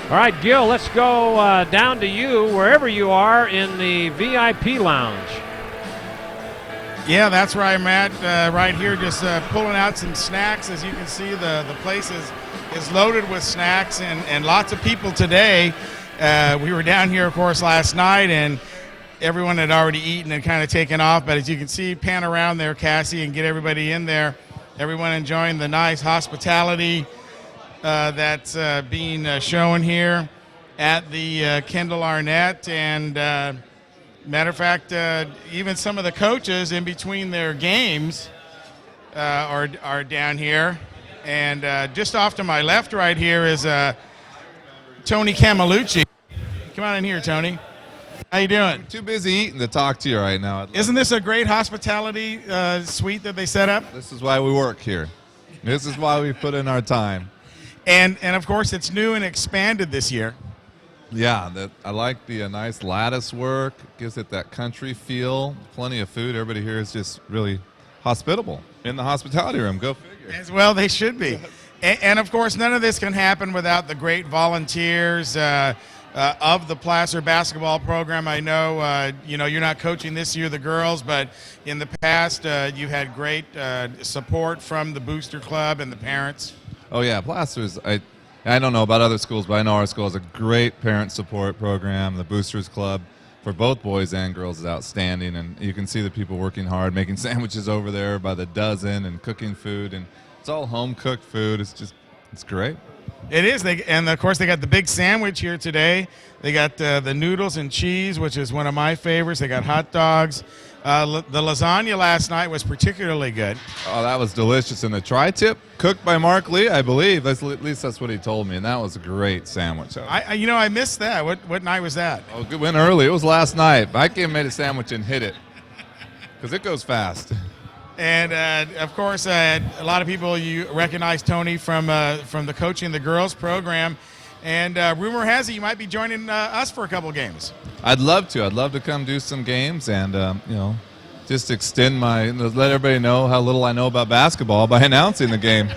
All right, Gil, let's go down to you wherever you are in the VIP lounge. Yeah, that's where I'm at right here, just pulling out some snacks. As you can see, the place is loaded with snacks and lots of people today. We were down here, of course, last night, and everyone had already eaten and kind of taken off, but as you can see, pan around there, Cassie, and get everybody in there. Everyone enjoying the nice hospitality that's being shown here at the Kendall Arnett. And matter of fact, even some of the coaches in between their games are down here. And just off to my left right here is Tony Camillucci. Come on in here, Tony. How you doing? I'm too busy eating to talk to you right now. Isn't this a great hospitality suite that they set up? This is why we work here. This is why we put in our time. And of course, it's new and expanded this year. Yeah, I like the nice lattice work. Gives it that country feel. Plenty of food. Everybody here is just really hospitable in the hospitality room. Go figure. As well, they should be. And of course, none of this can happen without the great volunteers of the Placer basketball program. I know, you're not coaching this year, the girls, but in the past, you had great support from the Booster Club and the parents. Oh, yeah, Placer's, I don't know about other schools, but I know our school has a great parent support program. The Boosters Club for both boys and girls is outstanding, and you can see the people working hard, making sandwiches over there by the dozen and cooking food, and it's all home-cooked food. It's great. It is, and of course they got the big sandwich here today. They got the noodles and cheese, which is one of my favorites. They got hot dogs. The lasagna last night was particularly good. Oh, that was delicious. And the tri-tip, cooked by Mark Lee, I believe. At least that's what he told me, and that was a great sandwich. I missed that. What night was that? Oh, it went early. It was last night. I came and made a sandwich and hit it because it goes fast. And, of course, a lot of people, you recognize Tony from the coaching the girls program. And rumor has it you might be joining us for a couple games. I'd love to. I'd love to come do some games and, just let everybody know how little I know about basketball by announcing the game.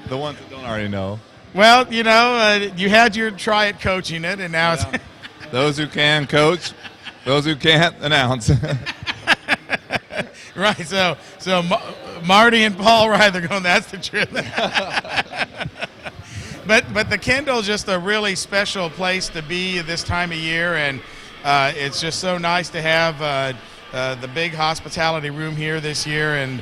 The ones that don't already know. Well, you had your try at coaching it, and now it's those who can coach. Those who can't, announce. Right, so Marty and Paul were either going, that's the truth. But the Kendall's just a really special place to be this time of year, and it's just so nice to have the big hospitality room here this year, and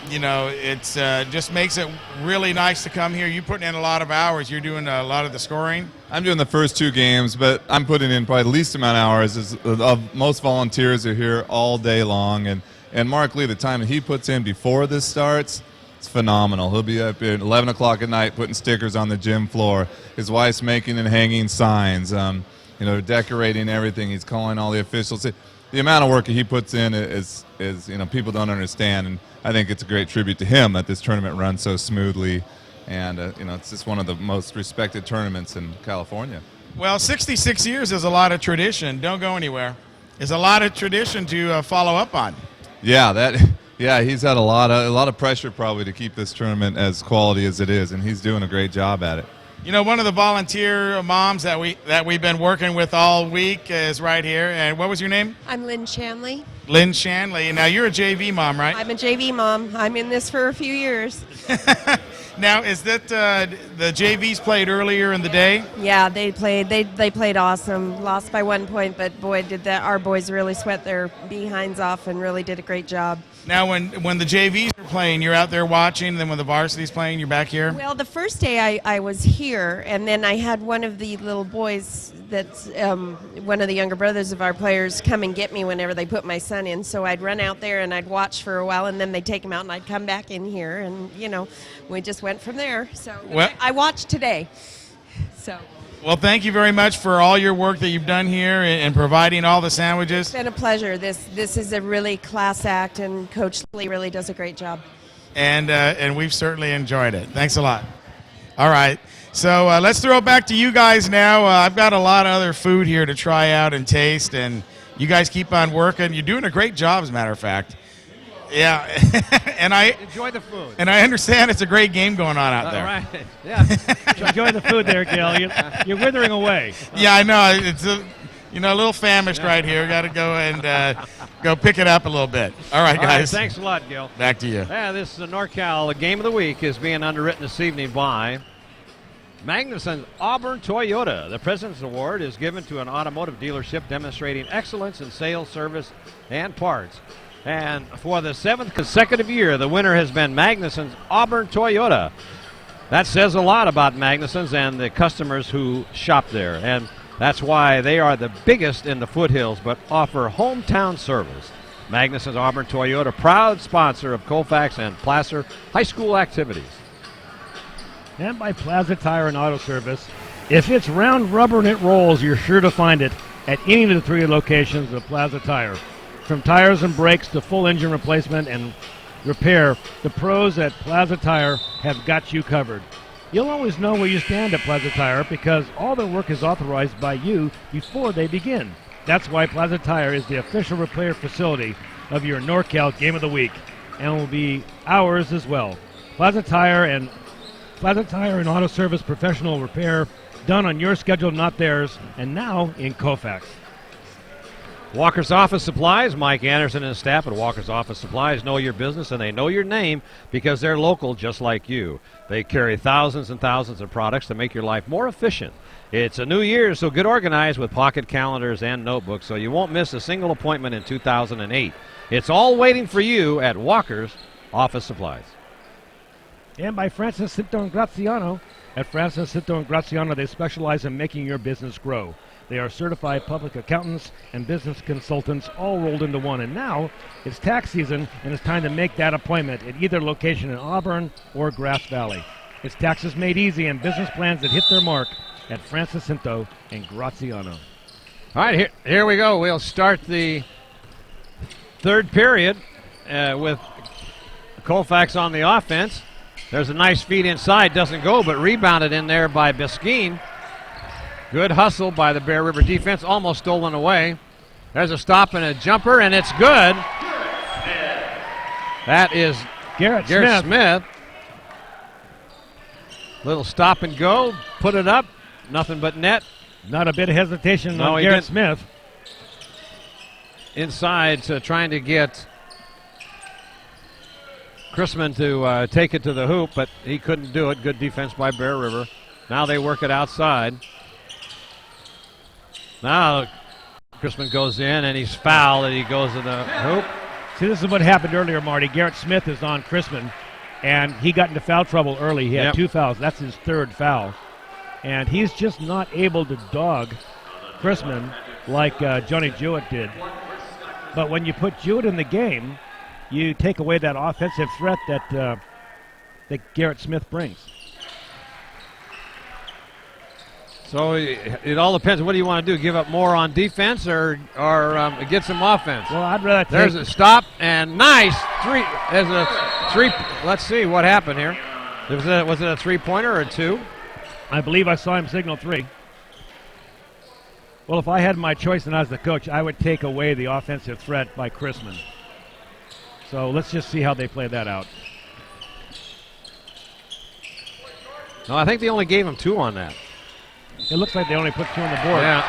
it's just makes it really nice to come here. You're putting in a lot of hours. You're doing a lot of the scoring. I'm doing the first 2 games, but I'm putting in probably the least amount of hours. Most volunteers are here all day long, and Mark Lee, the time that he puts in before this starts, it's phenomenal. He'll be up here at 11 o'clock at night putting stickers on the gym floor. His wife's making and hanging signs, decorating everything. He's calling all the officials. The amount of work that he puts in is people don't understand, and I think it's a great tribute to him that this tournament runs so smoothly, and it's just one of the most respected tournaments in California. Well, 66 years is a lot of tradition. Don't go anywhere. It's a lot of tradition to follow up on. Yeah, he's had a lot of pressure probably to keep this tournament as quality as it is, and he's doing a great job at it. One of the volunteer moms that we've been working with all week is right here. And what was your name? I'm Lynn Shanley. Lynn Shanley. Now, you're a JV mom, right? I'm a JV mom. I'm in this for a few years. Now, is that the JVs played earlier in the day? Yeah, they played. They played awesome. Lost by 1 point, but boy, did that our boys really sweat their behinds off and really did a great job. Now, when the JVs are playing, you're out there watching, and then when the varsity's playing, you're back here? Well, the first day I was here, and then I had one of the little boys that's one of the younger brothers of our players come and get me whenever they put my son in. So I'd run out there and I'd watch for a while, and then they'd take him out, and I'd come back in here, and we just went from there. So I watched today. So. Well, thank you very much for all your work that you've done here and providing all the sandwiches. It's been a pleasure. This is a really class act, and Coach Lee really does a great job. And we've certainly enjoyed it. Thanks a lot. All right. So let's throw it back to you guys now. I've got a lot of other food here to try out and taste, and you guys keep on working. You're doing a great job, as a matter of fact. Yeah, and I enjoy the food. And I understand it's a great game going on out there. All right, yeah. Enjoy the food there, Gil. You're withering away. Yeah, I know. It's a little famished right here. Got to go and go pick it up a little bit. All right, guys. All right, thanks a lot, Gil. Back to you. Yeah, this is the NorCal Game of the Week is being underwritten this evening by Magnuson's Auburn Toyota. The President's Award is given to an automotive dealership demonstrating excellence in sales, service, and parts. And for the 7th consecutive year, the winner has been Magnuson's Auburn Toyota. That says a lot about Magnuson's and the customers who shop there. And that's why they are the biggest in the foothills, but offer hometown service. Magnuson's Auburn Toyota, proud sponsor of Colfax and Placer high school activities. And by Plaza Tire and Auto Service. If it's round rubber and it rolls, you're sure to find it at any of the 3 locations of Plaza Tire. From tires and brakes to full engine replacement and repair, the pros at Plaza Tire have got you covered. You'll always know where you stand at Plaza Tire because all their work is authorized by you before they begin. That's why Plaza Tire is the official repair facility of your NorCal Game of the Week and will be ours as well. Plaza Tire and Auto Service professional repair done on your schedule, not theirs, and now in Colfax. Walker's Office Supplies, Mike Anderson and his staff at Walker's Office Supplies know your business and they know your name because they're local just like you. They carry thousands and thousands of products to make your life more efficient. It's a new year, so get organized with pocket calendars and notebooks so you won't miss a single appointment in 2008. It's all waiting for you at Walker's Office Supplies. And by Francis Cinto and Graziano. At Francis Cinto and Graziano, they specialize in making your business grow. They are certified public accountants and business consultants all rolled into one. And now it's tax season, and it's time to make that appointment at either location in Auburn or Grass Valley. It's taxes made easy and business plans that hit their mark at Francis Cinto and Graziano. All right, here we go. We'll start the third period with Colfax on the offense. There's a nice feed inside, doesn't go, but rebounded in there by Biskeen. Good hustle by the Bear River defense, almost stolen away. There's a stop and a jumper, and it's good. That is Garrett Smith. Little stop and go, put it up, nothing but net. Not a bit of hesitation on Garrett Smith. inside to trying to get Chrisman to take it to the hoop, but he couldn't do it. Good defense by Bear River. Now they work it outside. Now Chrisman goes in, and he's fouled, and he goes to the hoop. See, this is what happened earlier, Marty. Garrett Smith is on Chrisman, and he got into foul trouble early. He had 2 fouls. That's his 3rd foul. And he's just not able to dog Chrisman like Johnny Jewett did. But when you put Jewett in the game, you take away that offensive threat that Garrett Smith brings. So it all depends. What do you want to do? Give up more on defense or get some offense? Well, I'd rather take... There's a stop and nice three. There's a three. Let's see what happened here. Was it a 3-pointer or a 2? I believe I saw him signal 3. Well, if I had my choice and I was the coach, I would take away the offensive threat by Chrisman. So let's just see how they play that out. No, I think they only gave him 2 on that. It looks like they only put 2 on the board. Yeah.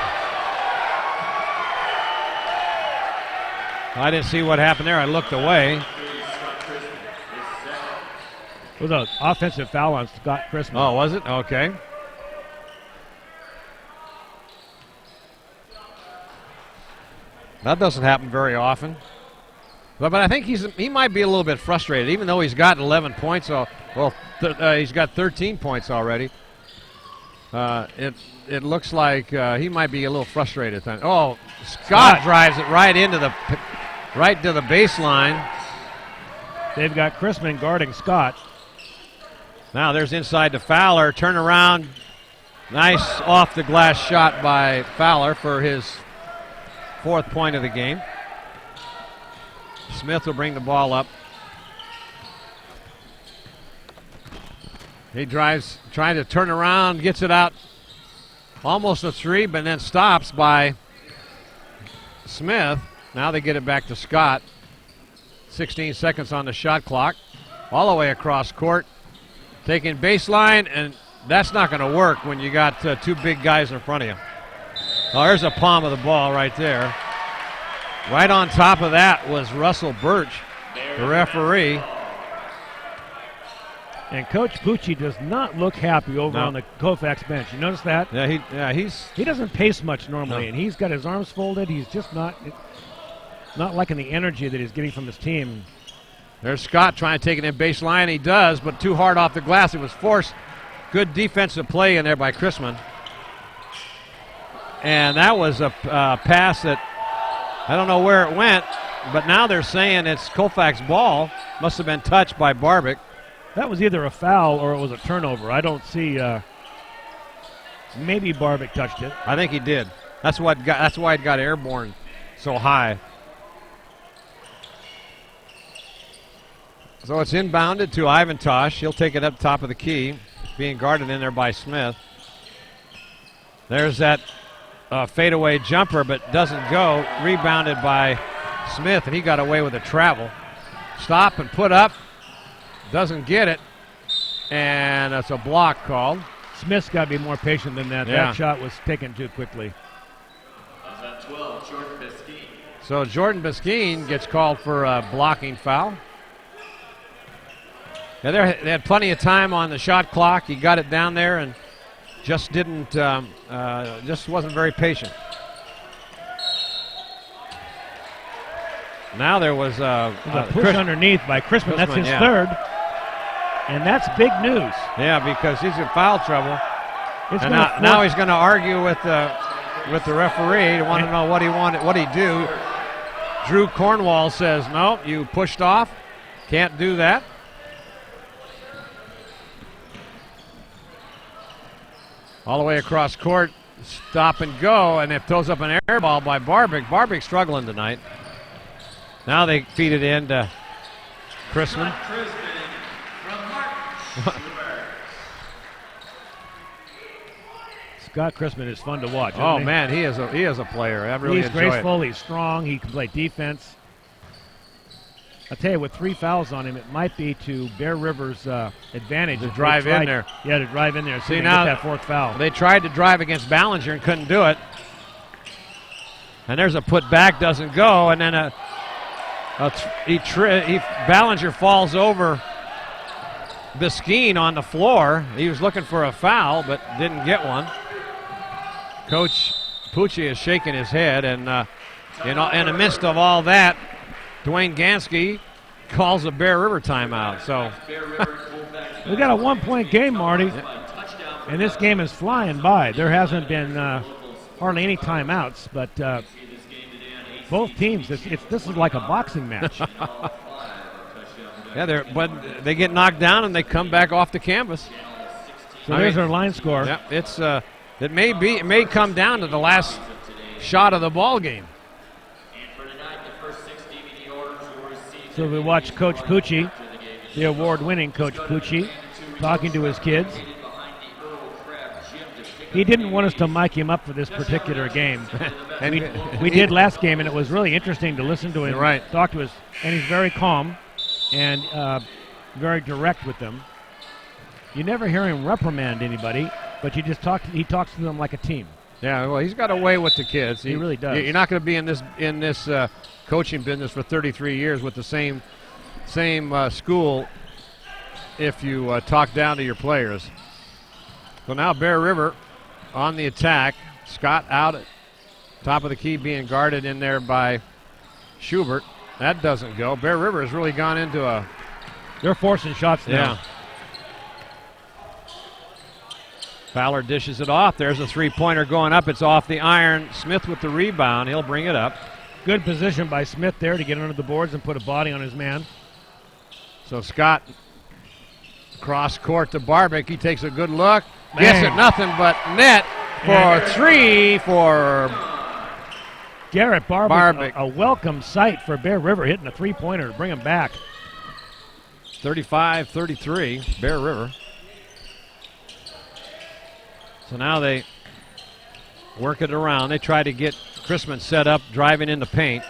I didn't see what happened there. I looked away. It was an offensive foul on Scott Chrisman. Oh, was it? Okay. That doesn't happen very often. But I think he might be a little bit frustrated, even though he's got 11 points. He's got 13 points already. It looks like he might be a little frustrated. Oh, Scott drives it right to the baseline. They've got Chrisman guarding Scott. Now there's inside to Fowler. Turn around. Nice off the glass shot by Fowler for his 4th point of the game. Smith will bring the ball up. He drives, trying to turn around, gets it out. Almost a 3, but then stops by Smith. Now they get it back to Scott. 16 seconds on the shot clock. All the way across court. Taking baseline, and that's not going to work when you got 2 big guys in front of you. Oh, there's a palm of the ball right there. Right on top of that was Russell Birch, the referee. And Coach Pucci does not look happy over on the Colfax bench. You notice that? Yeah, he doesn't pace much normally, and he's got his arms folded. He's just not liking the energy that he's getting from his team. There's Scott trying to take it in baseline. He does, but too hard off the glass. It was forced. Good defensive play in there by Chrisman. And that was a pass that I don't know where it went, but now they're saying it's Colfax ball. Must have been touched by Barbic. That was either a foul or it was a turnover. I don't see. Maybe Barbic touched it. I think he did. That's why it got airborne so high. So it's inbounded to Ivan Tosh. He'll take it up top of the key, being guarded in there by Smith. There's that fadeaway jumper, but doesn't go. Rebounded by Smith, and he got away with a travel. Stop and put up. Doesn't get it, and that's a block called. Smith's got to be more patient than that. Yeah. That shot was taken too quickly. So Jordan Biskine gets called for a blocking foul. Yeah, they had plenty of time on the shot clock. He got it down there and just didn't, just wasn't very patient. Now there was a push underneath by Chrisman. That's his 3rd. And that's big news. Yeah, because he's in foul trouble. And now he's going to argue with the referee to want to know what he do. Drew Cornwall says, no, you pushed off. Can't do that. All the way across court, stop and go, and it throws up an air ball by Barbic. Barbic struggling tonight. Now they feed it in to Chrisman. Scott Chrisman is fun to watch. Oh man, he is a player. I really he's enjoy graceful. it. He's strong. He can play defense. I'll tell you, with 3 fouls on him, it might be to Bear River's advantage to drive in there. Yeah, to drive in there. See now get that 4th foul. They tried to drive against Ballinger and couldn't do it. And there's a put back, doesn't go, and then Ballinger falls over Biskine on the floor. He was looking for a foul, but didn't get one. Coach Pucci is shaking his head, and in the midst of all that, Dwayne Gansky calls a Bear River timeout. So we got a 1-point game, Marty, and this game is flying by. There hasn't been hardly any timeouts, but both teams, this is like a boxing match. Yeah, but they get knocked down and they come back off the canvas. So there's our line score. Yeah, it may come down to the last shot of the ball game. So we watch Coach Pucci, the award-winning Coach Pucci, talking to his kids. He didn't want us to mic him up for this particular game. And we did last game, and it was really interesting to listen to him talk to us. And he's very calm and very direct with them. You never hear him reprimand anybody, but he talks to them like a team. Yeah, well, he's got a way with the kids. He really does. You're not going to be in this coaching business for 33 years with the same school if you talk down to your players. So now Bear River on the attack. Scott out at top of the key being guarded in there by Schubert. That doesn't go. Bear River has really gone into a... They're forcing shots now. Yeah. Fowler dishes it off. There's a three-pointer going up. It's off the iron. Smith with the rebound. He'll bring it up. Good position by Smith there to get under the boards and put a body on his man. So Scott cross court to Barbic. He takes a good look. Gets it, nothing but net for three for Garrett Barbic. A welcome sight for Bear River, hitting a three-pointer to bring him back. 35-33, Bear River. So now they work it around. They try to get Chrisman set up, driving in the paint.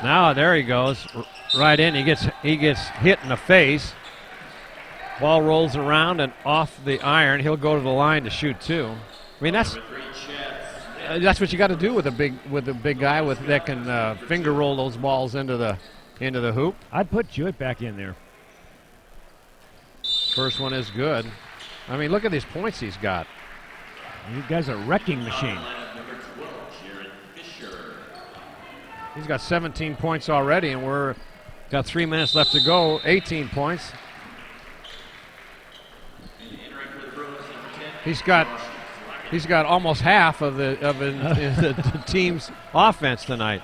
Now there he goes, right in. He gets hit in the face. Ball rolls around and off the iron. He'll go to the line to shoot two. I mean, that's what you got to do with a big guy that can finger roll those balls into the hoop. I'd put Jewett back in there. First one is good. I mean, look at these points he's got. You guys are a wrecking machine. He's got 17 points already, and we're got 3 minutes left to go. 18 points. He's got almost half of the team's offense tonight.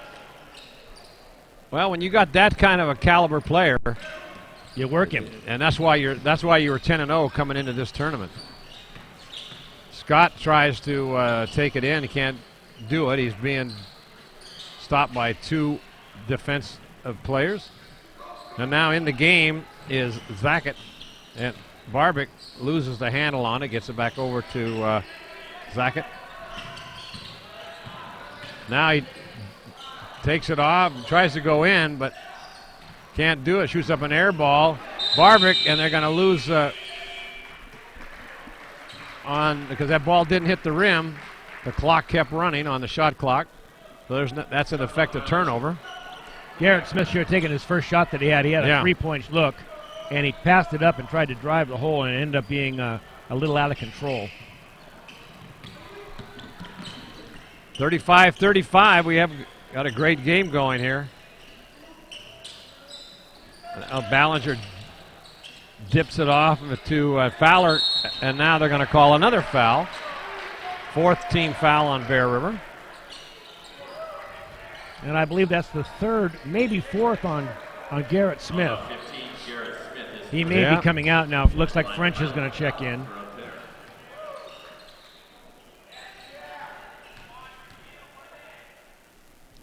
Well, when you got that kind of a caliber player, you work him, and that's why you were 10-0 coming into this tournament. Scott tries to take it in. He can't do it. He's being stopped by two defensive players. And now in the game is Zackett, and Barbic loses the handle on it, gets it back over to Zackett. Now he takes it off, tries to go in, but can't do it. Shoots up an air ball. Barbic, and they're going to lose because that ball didn't hit the rim. The clock kept running on the shot clock. So that's an effective turnover. Garrett Smith should have taken his first shot that he had. He had a three-point look, and he passed it up and tried to drive the hole, and it ended up being a little out of control. 35-35. We have got a great game going here. Ballinger dips it off to Fowler, and now they're going to call another foul. Fourth team foul on Bear River. And I believe that's the third, maybe fourth on Garrett Smith. He may be coming out now. It looks like French is going to check in.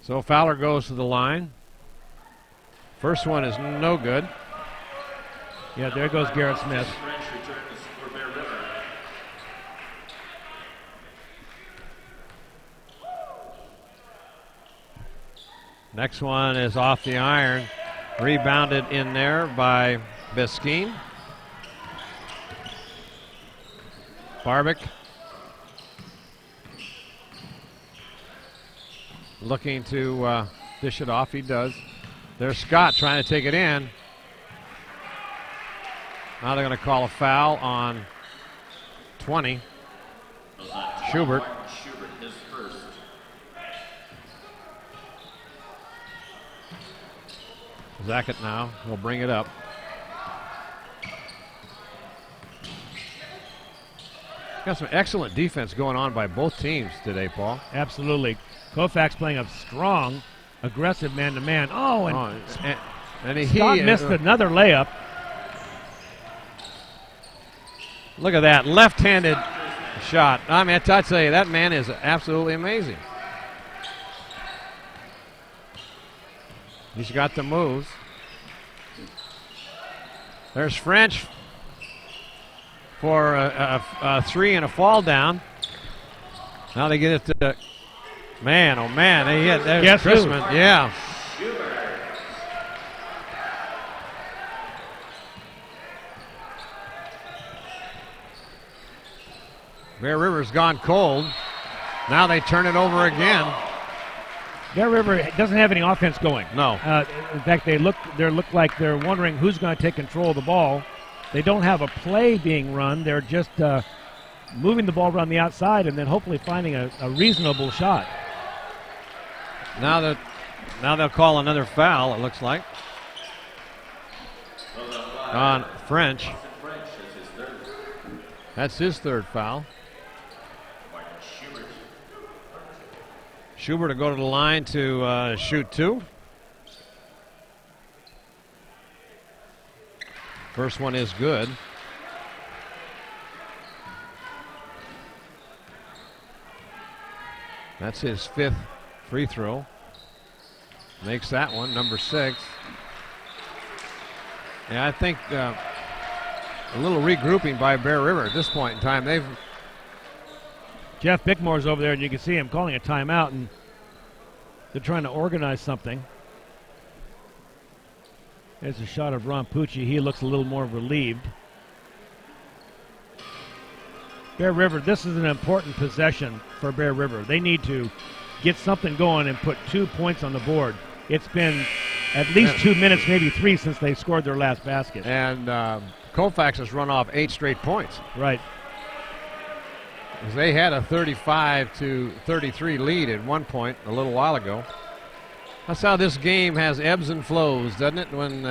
So Fowler goes to the line. First one is no good. Yeah, there goes Garrett Smith. Next one is off the iron. Rebounded in there by Biskine. Barbic looking to dish it off. He does. There's Scott trying to take it in. Now they're going to call a foul on 20. Schubert. His first. Zackett now will bring it up. Got some excellent defense going on by both teams today, Paul. Absolutely. Colfax playing a strong, aggressive man-to-man. Oh, and Scott missed another layup. Look at that left-handed shot. I mean, I tell you, that man is absolutely amazing. He's got the moves. There's French for a three and a fall down. Now they get it to man. Oh man, they hit. There's Chrisman. Yeah. Bear River's gone cold. Now they turn it over again. Bear River doesn't have any offense going. No. In fact, they look like they're wondering who's going to take control of the ball. They don't have a play being run. They're just moving the ball around the outside and then hopefully finding a reasonable shot. Now they'll call another foul, it looks like, on French. That's his third foul. Schubert to go to the line to shoot two. First one is good. That's his fifth free throw. Makes that one, number 6. Yeah, I think a little regrouping by Bear River at this point in time. Jeff Bickmore's over there, and you can see him calling a timeout, and they're trying to organize something. There's a shot of Ron Pucci. He looks a little more relieved. Bear River, this is an important possession for Bear River. They need to get something going and put 2 points on the board. It's been at least 2 minutes, maybe 3, since they scored their last basket. And Colfax has run off 8 straight points. Right. They had a 35-33 lead at one point a little while ago. That's how this game has ebbs and flows, doesn't it? When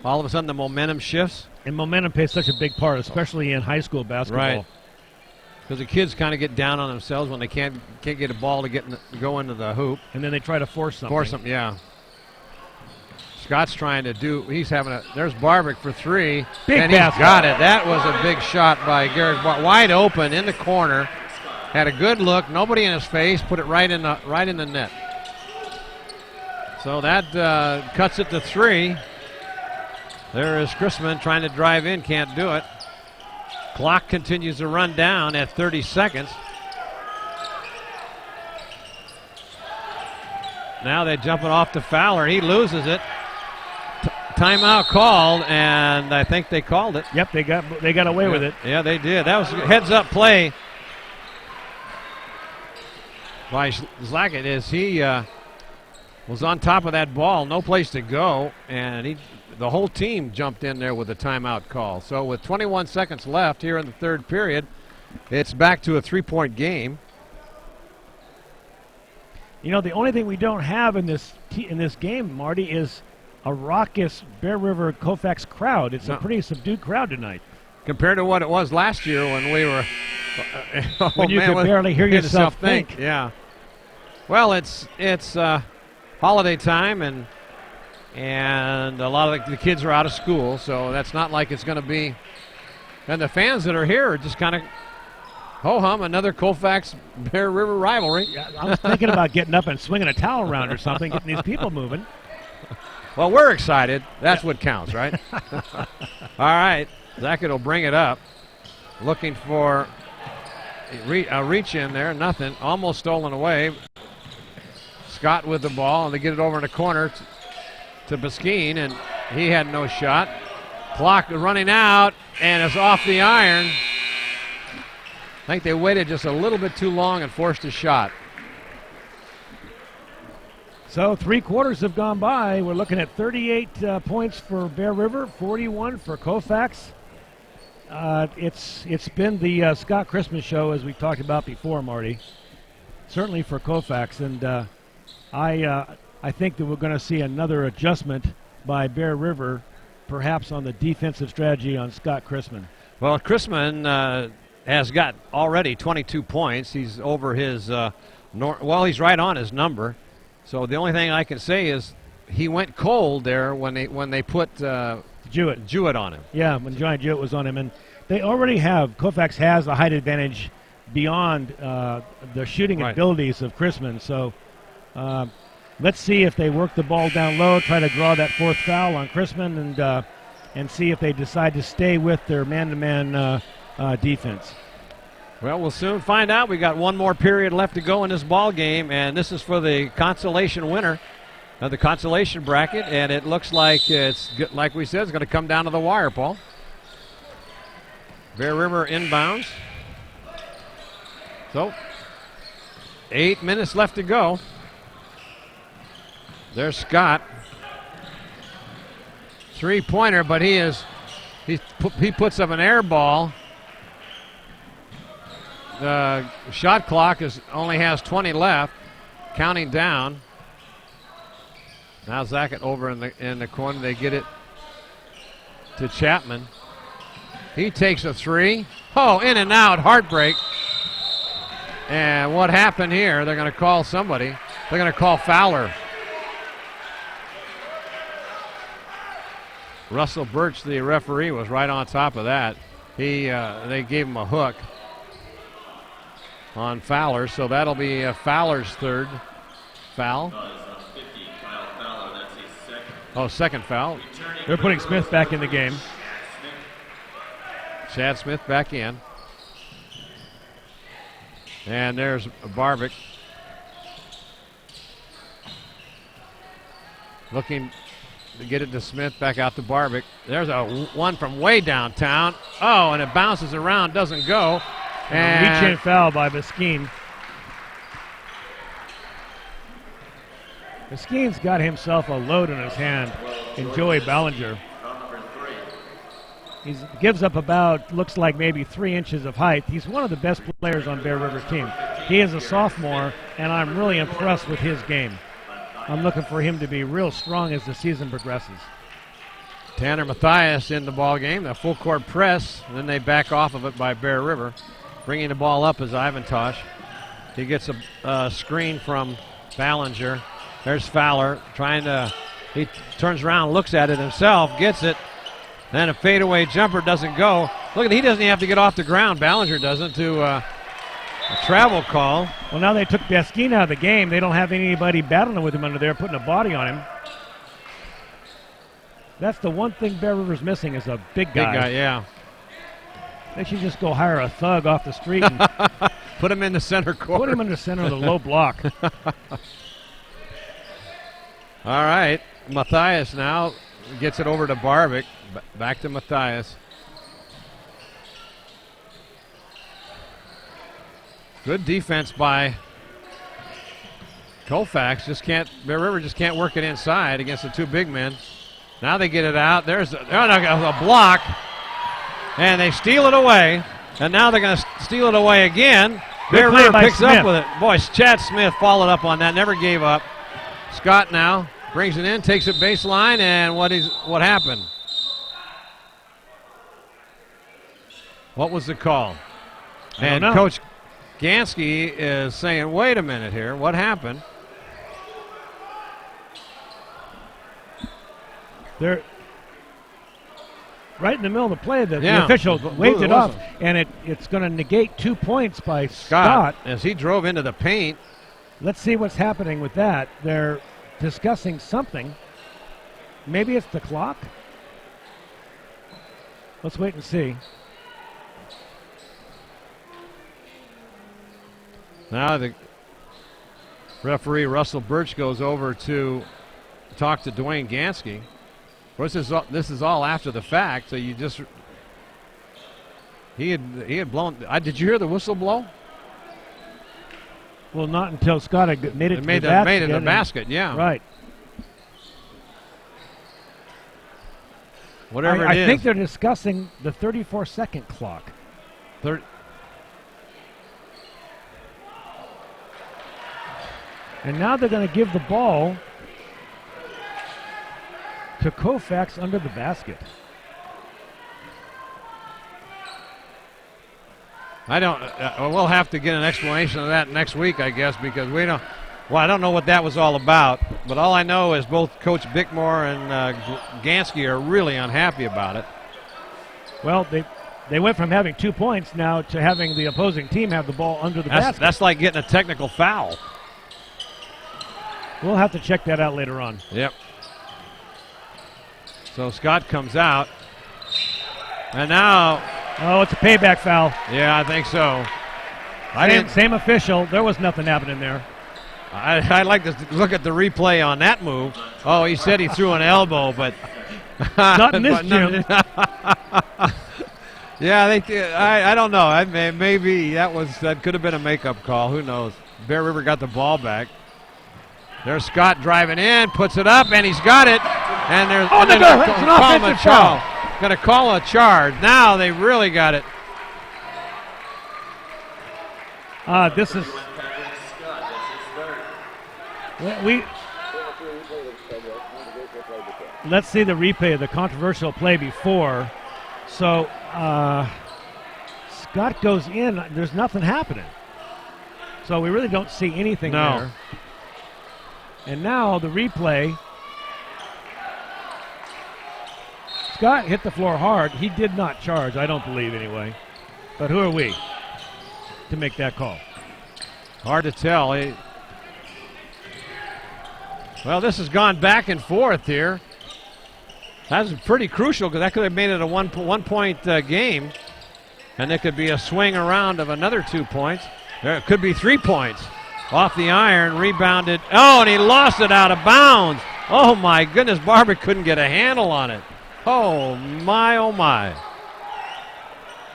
all of a sudden the momentum shifts. And momentum plays such a big part, especially in high school basketball. Right. Because the kids kind of get down on themselves when they can't get a ball to go into the hoop. And then they try to force something. Force them, yeah. Scott's trying to do. There's Barbic for 3. Big and he's basket. got it. That was a big shot by Garrett. Wide open in the corner. Had a good look. Nobody in his face. Put it right in the net. So that cuts it to 3. There is Chrisman trying to drive in. Can't do it. Clock continues to run down at 30 seconds. Now they're jumping off to Fowler. He loses it. Timeout called, and I think they called it. Yep, they got away with it. Yeah, they did. That was a heads-up play by Zackett as he was on top of that ball, no place to go, and the whole team jumped in there with a timeout call. So with 21 seconds left here in the third period, it's back to a 3-point game. You know, the only thing we don't have in this game, Marty, is a raucous Bear River Colfax crowd. It's a pretty subdued crowd tonight. Compared to what it was last year when we were... when you could barely hear yourself think. Yeah. Well, it's holiday time, and a lot of the kids are out of school, so that's not like it's going to be... And the fans that are here are just kind of ho-hum, another Colfax Bear River rivalry. Yeah, I was thinking about getting up and swinging a towel around or something, getting these people moving. Well, we're excited. That's what counts, right? All right. Zackett will bring it up. Looking for a reach in there. Nothing. Almost stolen away. Scott with the ball, and they get it over in the corner to Biskeen, and he had no shot. Clock running out, and it's off the iron. I think they waited just a little bit too long and forced a shot. So 3 quarters have gone by. We're looking at 38 points for Bear River, 41 for Colfax. It's been the Scott Christmas show, as we talked about before, Marty. Certainly for Colfax, and I think that we're going to see another adjustment by Bear River, perhaps on the defensive strategy on Scott Christman. Well, Christman has got already 22 points. He's over his he's right on his number. So the only thing I can say is he went cold there when they put Jewett on him. Yeah, when Johnny Jewett was on him, and they already have, Colfax has a height advantage beyond the shooting abilities of Christman. So let's see if they work the ball down low, try to draw that 4th foul on Christman, and see if they decide to stay with their man-to-man defense. Well, we'll soon find out. We got one more period left to go in this ball game, and this is for the consolation winner of the consolation bracket, and it looks like like we said, it's going to come down to the wire, Paul. Bear River inbounds. So 8 minutes left to go. There's Scott. 3-pointer, but he puts up an air ball. The shot clock only has 20 left, counting down. Now Zackett over in the corner. They get it to Chapman. He takes a 3. Oh, in and out, heartbreak. And what happened here? They're going to call somebody. They're going to call Fowler. Russell Birch, the referee, was right on top of that. They gave him a hook on Fowler, so that'll be Fowler's 3rd foul. Oh, 2nd foul. They're putting Smith back in the game. Chad Smith back in. And there's Barbic. Looking to get it to Smith, back out to Barbic. There's one from way downtown. Oh, and it bounces around, doesn't go. And reach-in foul by Biskeen. Biskeen's got himself a load in his hand in Joey Ballinger. He gives up about, looks like maybe 3 inches of height. He's one of the best players on Bear River's team. He is a sophomore, and I'm really impressed with his game. I'm looking for him to be real strong as the season progresses. Tanner Mathias in the ball game, a full court press, and then they back off of it by Bear River. Bringing the ball up is Ivan Tosh. He gets a screen from Ballinger. There's Fowler he turns around, looks at it himself, gets it. Then a fadeaway jumper doesn't go. Look, he doesn't even have to get off the ground. Ballinger doesn't, to a travel call. Well, now they took Biskeen out of the game. They don't have anybody battling with him under there, putting a body on him. That's the one thing Bear River's missing is a big guy. Big guy, yeah. They should just go hire a thug off the street and put him in the center court. Put him in the center of the low block. All right, Mathias now gets it over to Barbic. Back to Mathias. Good defense by Colfax. Bear River just can't work it inside against the 2 big men. Now they get it out. There's a block. And they steal it away. And now they're going to steal it away again. Bear River picks up with it. Boy, Chad Smith followed up on that. Never gave up. Scott now brings it in, takes it baseline, and what happened? What was the call? And Coach Gansky is saying, wait a minute here. What happened? They're right in the middle of the play. The official waved it off, and it's going to negate 2 points by Scott as he drove into the paint. Let's see what's happening with that. They're discussing something. Maybe it's the clock. Let's wait and see. Now the referee Russell Birch goes over to talk to Dwayne Gansky. Of course, this is all after the fact, so you just he had blown. Did you hear the whistle blow? Well, not until Scott had made it to made the basket. made it a basket, yeah. Right. Whatever I it is. think they're discussing the 34-second clock. And now they're going to give the ball to Colfax under the basket. I don't. We'll have to get an explanation of that next week, I guess, because we don't. Well, I don't know what that was all about, but all I know is both Coach Bickmore and Gansky are really unhappy about it. Well, they went from having 2 points now to having the opposing team have the ball under the basket. That's like getting a technical foul. We'll have to check that out later on. Yep. So Scott comes out, and now. Oh, it's a payback foul. Yeah, I think so. Same official. There was nothing happening there. I'd like to look at the replay on that move. Oh, he said he threw an elbow, but not in this gym. Yeah, I don't know. Maybe that could have been a makeup call. Who knows? Bear River got the ball back. There's Scott driving in, puts it up, and he's got it. And there's it's an offensive foul. Going to call a charge. Now they really got it. This is. Let's see the replay of the controversial play before. So Scott goes in. There's nothing happening. So we really don't see anything there. And now the replay. Scott hit the floor hard. He did not charge, I don't believe anyway. But who are we to make that call? Hard to tell. Well, this has gone back and forth here. That's pretty crucial because that could have made it a one-point game. And it could be a swing around of another 2 points. There could be 3 points. Off the iron, rebounded. Oh, and he lost it out of bounds. Oh, my goodness. Barber couldn't get a handle on it. Oh, my, oh, my. I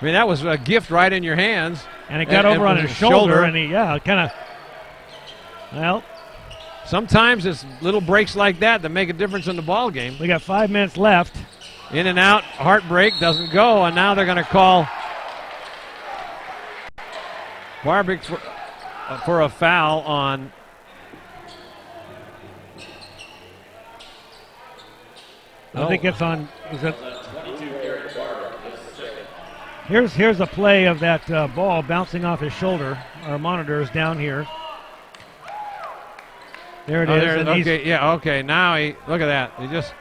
mean, that was a gift right in your hands. And it got over on his shoulder, and he, kind of, well. Sometimes it's little breaks like that make a difference in the ball game. We got 5 minutes left. In and out, heartbreak, doesn't go, and now they're going to call Barbic for a foul on. I think it's on. Is it? Here's a play of that ball bouncing off his shoulder. Our monitor is down here. There it is. Okay. Now look at that. He just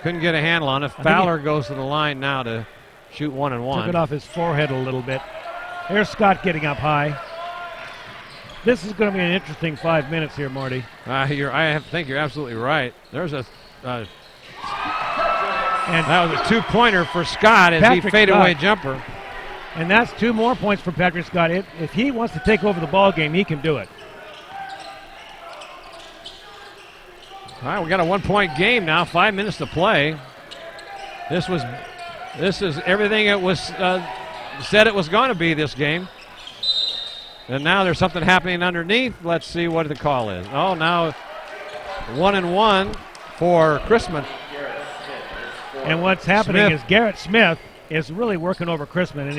couldn't get a handle on it. Fowler goes to the line now to shoot 1-and-1. Took it off his forehead a little bit. There's Scott getting up high. This is going to be an interesting 5 minutes here, Marty. I think you're absolutely right. There's a. And that was a 2-pointer for Scott as he fadeaway jumper. And that's 2 more points for Patrick Scott. If he wants to take over the ball game, he can do it. All right, we got a 1-point game now. 5 minutes to play. This is everything it was said it was going to be this game. And now there's something happening underneath. Let's see what the call is. Oh, now 1-and-1 for Chrisman. And what's happening is Garrett Smith is really working over Chrisman, and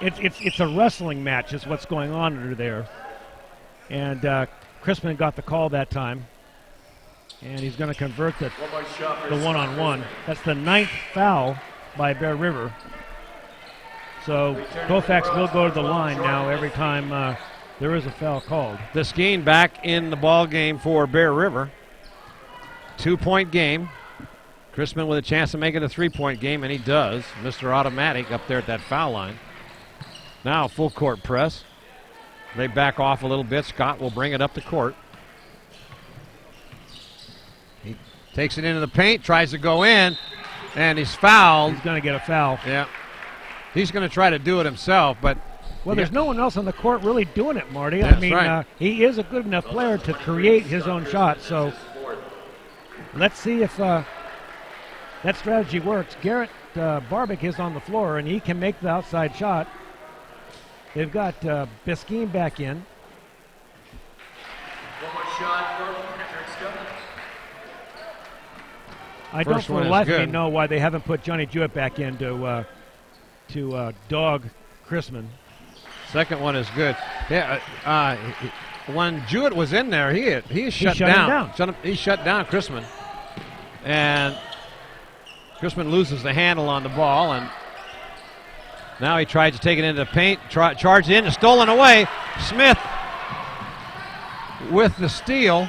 it's a wrestling match is what's going on under there. And Chrisman got the call that time, and he's going to convert the one-on-one. That's the 9th foul by Bear River. So Colfax will go to the line now every time there is a foul called. Biskeen back in the ball game for Bear River. 2-point game. Chrisman with a chance to make it a 3-point game, and he does. Mr. Automatic up there at that foul line. Now full court press. They back off a little bit. Scott will bring it up the court. He takes it into the paint, tries to go in, and he's fouled. He's going to get a foul. Yeah. He's going to try to do it himself, but... Well, there's no one else on the court really doing it, Marty. That's I mean, right. He is a good enough player to create his own shot, so let's see if that strategy works. Garrett Barbic is on the floor, and he can make the outside shot. They've got Biskeen back in. shot for Patrick Scott. I don't First for one the is life of me good. know why they haven't put Johnny Jewett back in to dog Chrisman. Second one is good. Yeah, when Jewett was in there, he shut shut him down. down. He shut down Chrisman. And Chrisman loses the handle on the ball, and now he tried to take it into the paint, charged in, and stolen away. Smith with the steal.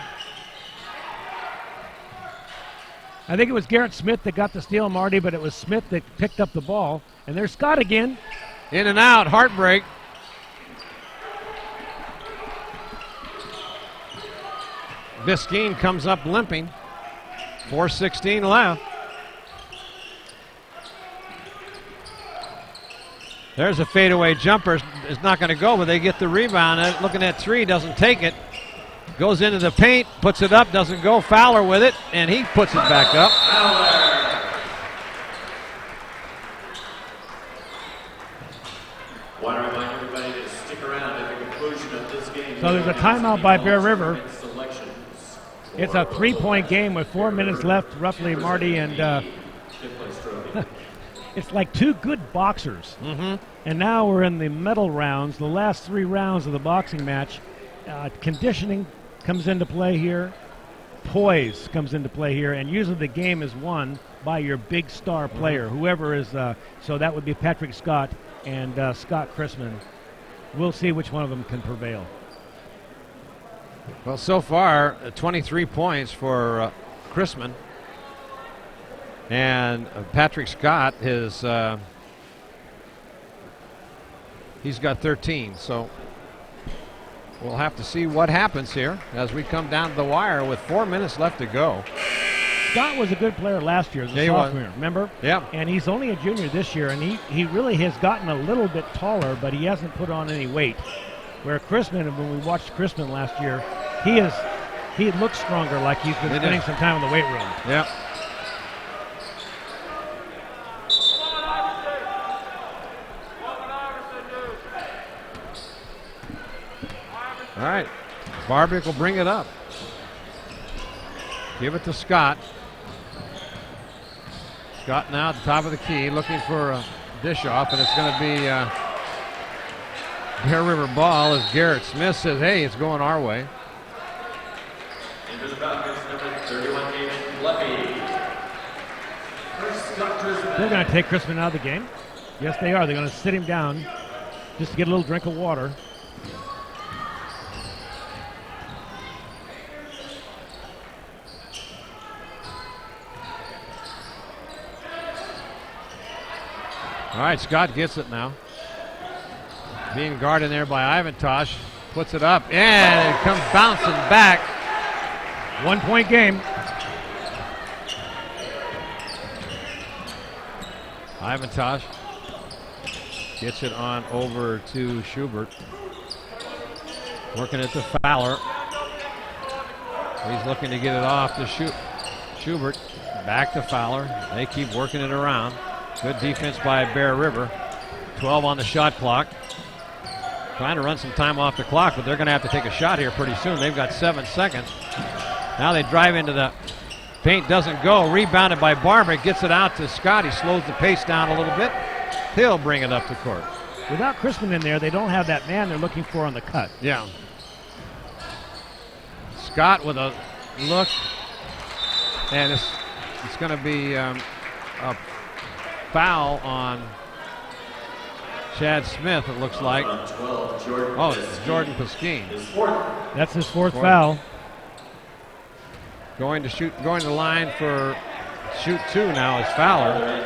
I think it was Garrett Smith that got the steal, Marty, but it was Smith that picked up the ball. And there's Scott again. In and out, heartbreak. Biskeen comes up limping. 4:16 left. There's a fadeaway jumper. It's not going to go, but they get the rebound. Looking at three, doesn't take it. Goes into the paint, puts it up, doesn't go. Fowler with it, and he puts it back up. Want to remind everybody to stick around at the conclusion of this game. So there's a timeout by Bear River. Selections. It's a 3-point game with 4 minutes left, roughly, Marty, and it's like two good boxers. Mm-hmm. And now we're in the medal rounds, the last 3 rounds of the boxing match. Conditioning comes into play here. Poise comes into play here. And usually the game is won by your big star player, whoever is. So that would be Patrick Scott and Scott Chrisman. We'll see which one of them can prevail. Well, so far, 23 points for Chrisman. And Patrick Scott is he's got 13. So we'll have to see what happens here as we come down to the wire with 4 minutes left to go. Scott was a good player last year as a Yeah, he was. sophomore, remember? Yeah. And he's only a junior this year, and he really has gotten a little bit taller, but he hasn't put on any weight. Where Chrisman, when we watched Chrisman last year, he looks stronger, like he's been spending some time in the weight room. Yeah. All right. Barbic will bring it up. Give it to Scott. Scott now at the top of the key looking for a dish off, and it's going to be Bear River ball as Garrett Smith says, hey, it's going our way. Into the Falcons, number 31, David Leppy. First, Scott Chrisman. They're going to take Chrisman out of the game. Yes, they are. They're going to sit him down just to get a little drink of water. All right, Scott gets it now. Being guarded there by Ivantosh. Puts it up, and it comes bouncing back. 1 point game. Ivantosh gets it on over to Schubert. Working it to Fowler. He's looking to get it off to Schubert. Back to Fowler. They keep working it around. Good defense by Bear River. 12 on the shot clock. Trying to run some time off the clock, but they're going to have to take a shot here pretty soon. They've got 7 seconds. Now they drive into the paint. Doesn't go. Rebounded by Barber. Gets it out to Scott. He slows the pace down a little bit. He'll bring it up the court. Without Chrisman in there, they don't have that man they're looking for on the cut. Yeah. Scott with a look. And it's going to be a foul on Chad Smith, it looks like. Oh, it's Jordan Paskeen. That's his fourth foul. Going to the line for shoot 2 now is Fowler.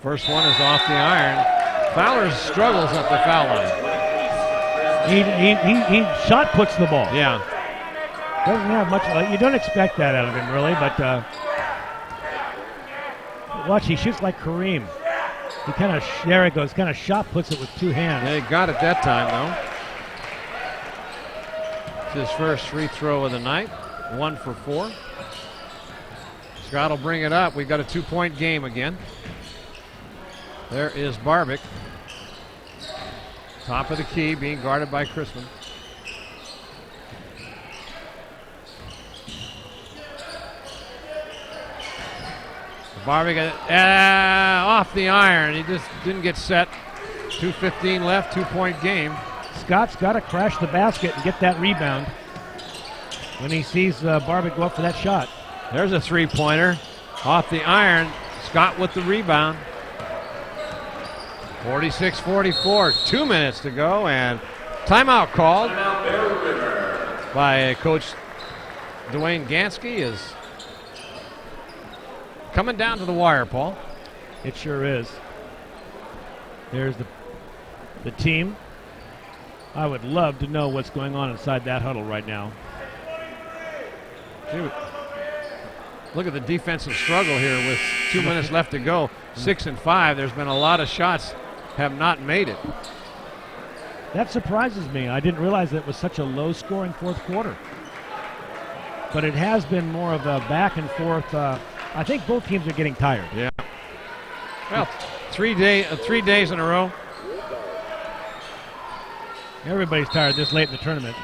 First one is off the iron. Fowler struggles at the foul line. He shot puts the ball. Yeah. Doesn't have much. You don't expect that out of him, really, but watch, he shoots like Kareem. He kind of, there it goes, kind of shot puts it with 2 hands. They got it that time, though. It's his first free throw of the night. 1 for 4. Scott will bring it up. We've got a 2-point game again. There is Barbic. Top of the key, being guarded by Chrisman. Barbic off the iron. He just didn't get set. 2:15 left, 2-point game. Scott's got to crash the basket and get that rebound when he sees Barbic go up for that shot. There's a 3-pointer off the iron. Scott with the rebound. 46-44, 2 minutes to go, and timeout called by Coach Dwayne Gansky is coming down to the wire, Paul. It sure is. There's the team. I would love to know what's going on inside that huddle right now. Look at the defensive struggle here with 2 minutes left to go. 6 and 5. There's been a lot of shots have not made it. That surprises me. I didn't realize that it was such a low scoring fourth quarter. But it has been more of a back and forth. I think both teams are getting tired. Yeah. Well, 3 days in a row. Everybody's tired this late in the tournament.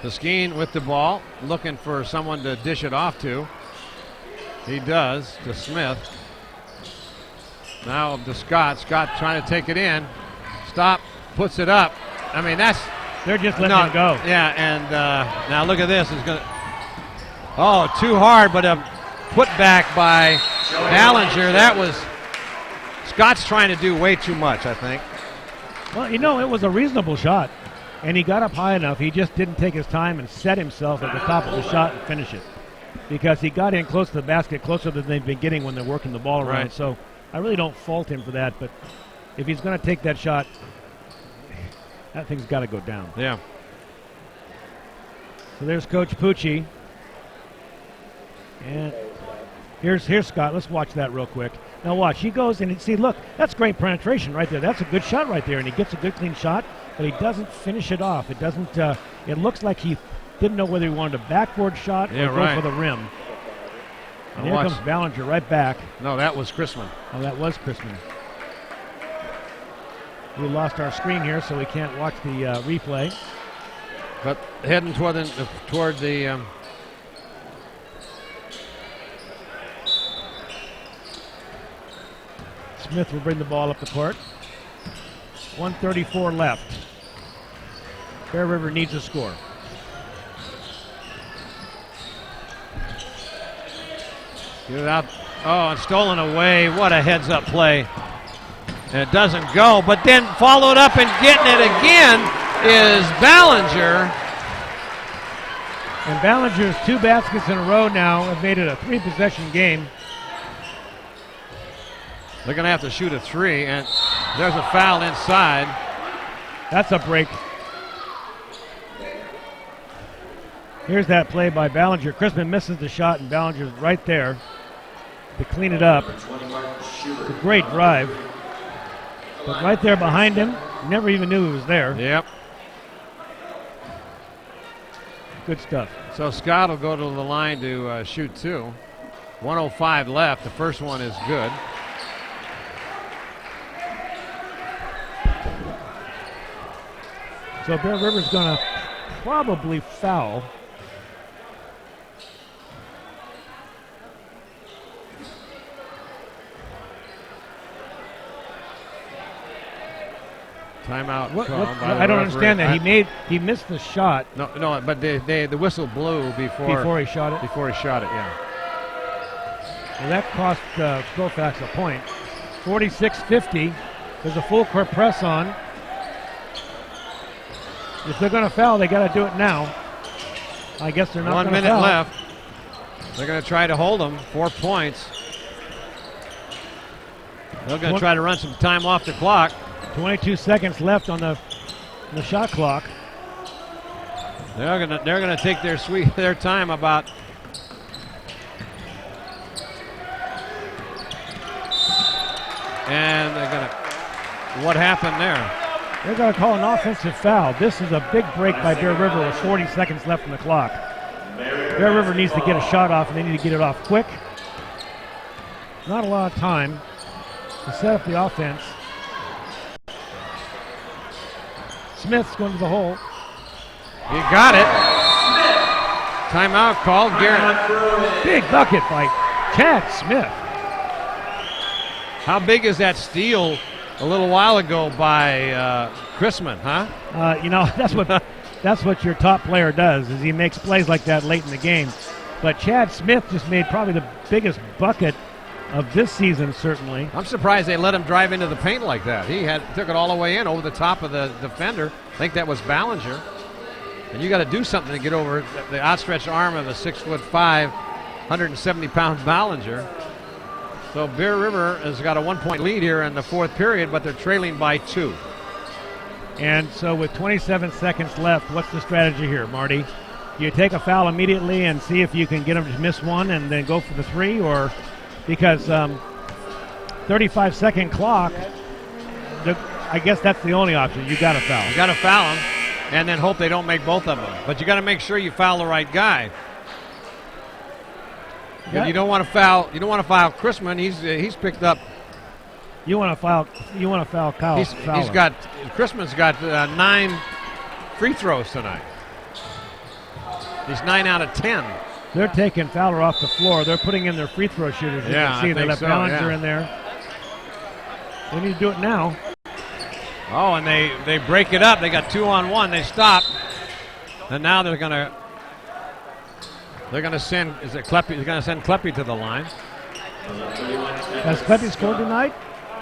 Paskeen with the ball, looking for someone to dish it off to. He does, to Smith. Now to Scott. Scott trying to take it in. Stop, puts it up. I mean, they're just letting him go. Yeah, and now look at this. It's gonna. Oh, too hard, but a putback by Ballinger. That was Scott's trying to do way too much, I think. Well, it was a reasonable shot, and he got up high enough. He just didn't take his time and set himself at the top of the shot and finish it, because he got in close to the basket, closer than they've been getting when they're working the ball around. Right. So I really don't fault him for that, but if he's going to take that shot, that thing's got to go down. Yeah. So there's Coach Pucci. And here's Scott. Let's watch that real quick. Now watch. He goes and see, look, that's great penetration right there. That's a good shot right there, and he gets a good clean shot, but he doesn't finish it off. It doesn't. It looks like he didn't know whether he wanted a backboard shot or go for the rim. And here comes Ballinger right back. No, that was Chrisman. Oh, that was Chrisman. We lost our screen here, so we can't watch the replay. But heading toward the Smith will bring the ball up the court. 1:34 left. Bear River needs a score. Get it out. Oh, and stolen away. What a heads-up play. And it doesn't go, but then followed up and getting it again is Ballinger. And Ballinger's 2 baskets in a row now have made it a 3-possession game. They're going to have to shoot a 3, and there's a foul inside. That's a break. Here's that play by Ballinger. Chrisman misses the shot, and Ballinger's right there to clean it up. It's a great drive. But right there behind him, never even knew he was there. Yep. Good stuff. So Scott will go to the line to shoot 2. 1:05 left. The first one is good. So Bear River's going to probably foul. Timeout. I don't understand that. He missed the shot. No, but the whistle blew before he shot it. Before he shot it, yeah. Well, that cost Colfax a point. 46-50. There's a full court press on. If they're going to foul, they got to do it now. I guess they're not going to 1 minute foul. left. They're going to try to hold them. 4 points. They're going to try to run some time off the clock. 22 seconds left on the shot clock. They're going to take their time about. And they're going to. What happened there? They're going to call an offensive foul. This is a big break by Bear River with 40 seconds left on the clock. Bear River needs to get a shot off, and they need to get it off quick. Not a lot of time to set up the offense. Smith's going to the hole. You got it. Timeout called. Garrett. Big bucket by Chad Smith. How big is that steal a little while ago by Chrisman, huh? That's what your top player does, is he makes plays like that late in the game. But Chad Smith just made probably the biggest bucket of this season, certainly. I'm surprised they let him drive into the paint like that. He took it all the way in over the top of the defender. I think that was Ballinger. And you got to do something to get over the outstretched arm of the 6'5", 170-pound Ballinger. So Bear River has got a 1-point lead here in the fourth period, but they're trailing by 2. And so with 27 seconds left, what's the strategy here, Marty? Do you take a foul immediately and see if you can get them to miss one and then go for the 3, or because 35-second clock, I guess that's the only option. You got to foul. You got to foul them and then hope they don't make both of them. But you got to make sure you foul the right guy. Yeah. You don't want to foul. You don't want to foul Chrisman. He's picked up. You want to foul Kyle. Chrisman's got 9 free throws tonight. He's 9 out of 10. They're taking Fowler off the floor. They're putting in their free throw shooters. You can see they left Ballinger in there. They need to do it now. Oh, and they break it up. They got 2-on-1. They stop, and now they're gonna send. Is it Kleppe? They're gonna send Kleppe to the line. Has Kleppe scored tonight?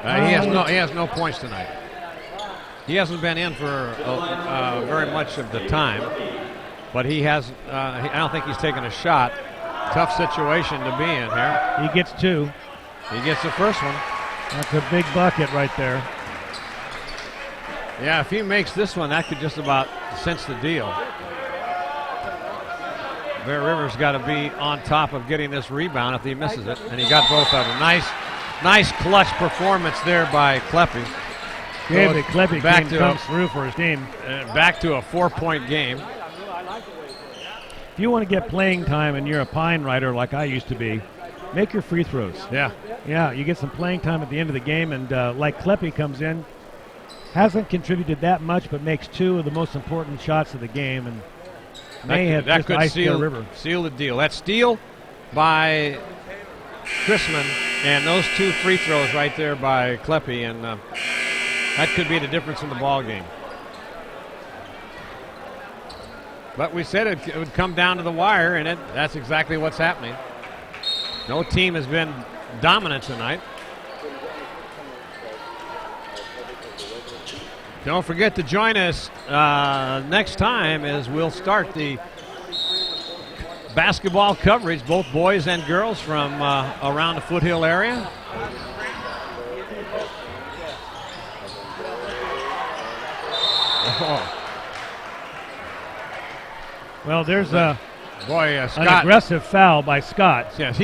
He has no points tonight. He hasn't been in for very much of the time, but he has. I don't think he's taken a shot. Tough situation to be in here. He gets 2. He gets the first one. That's a big bucket right there. Yeah, if he makes this one, that could just about cinch the deal. Bear River's got to be on top of getting this rebound if he misses it, and he got both of them. Nice clutch performance there by Kleppe. David Kleppe comes through for his team. Back to a 4-point game. If you want to get playing time and you're a Pine Rider like I used to be, make your free throws. Yeah, you get some playing time at the end of the game, and like Kleppe comes in, hasn't contributed that much, but makes 2 of the most important shots of the game, and that could seal the deal. That steal by Chrisman and those 2 free throws right there by Kleppe, and that could be the difference in the ball game. But we said it would come down to the wire, and that's exactly what's happening. No team has been dominant tonight. Don't forget to join us next time as we'll start the basketball coverage, both boys and girls from around the Foothill area. Oh. Well, there's an Scott, aggressive foul by Scott. Yes,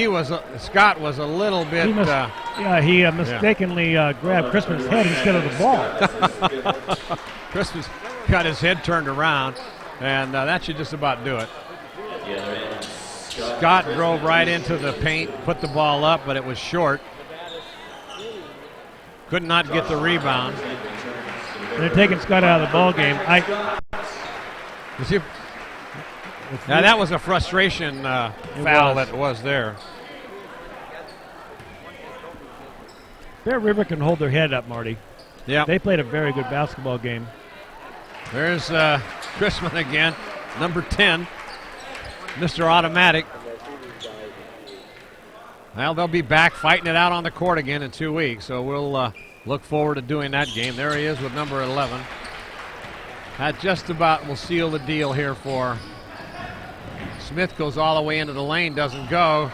Scott was a little bit. He mistakenly grabbed Chrisman's head instead of the ball. Chrisman's got his head turned around, and that should just about do it. Scott drove right into the paint, put the ball up, but it was short. Could not get the rebound. They're taking Scott out of the ball game. Now that was a frustration foul that was there. Bear River can hold their head up, Marty. Yeah, they played a very good basketball game. There's Chrisman again, number 10, Mr. Automatic. Well, they'll be back fighting it out on the court again in 2 weeks, so we'll look forward to doing that game. There he is with number 11. That just about will seal the deal here for Smith. Goes all the way into the lane, doesn't go.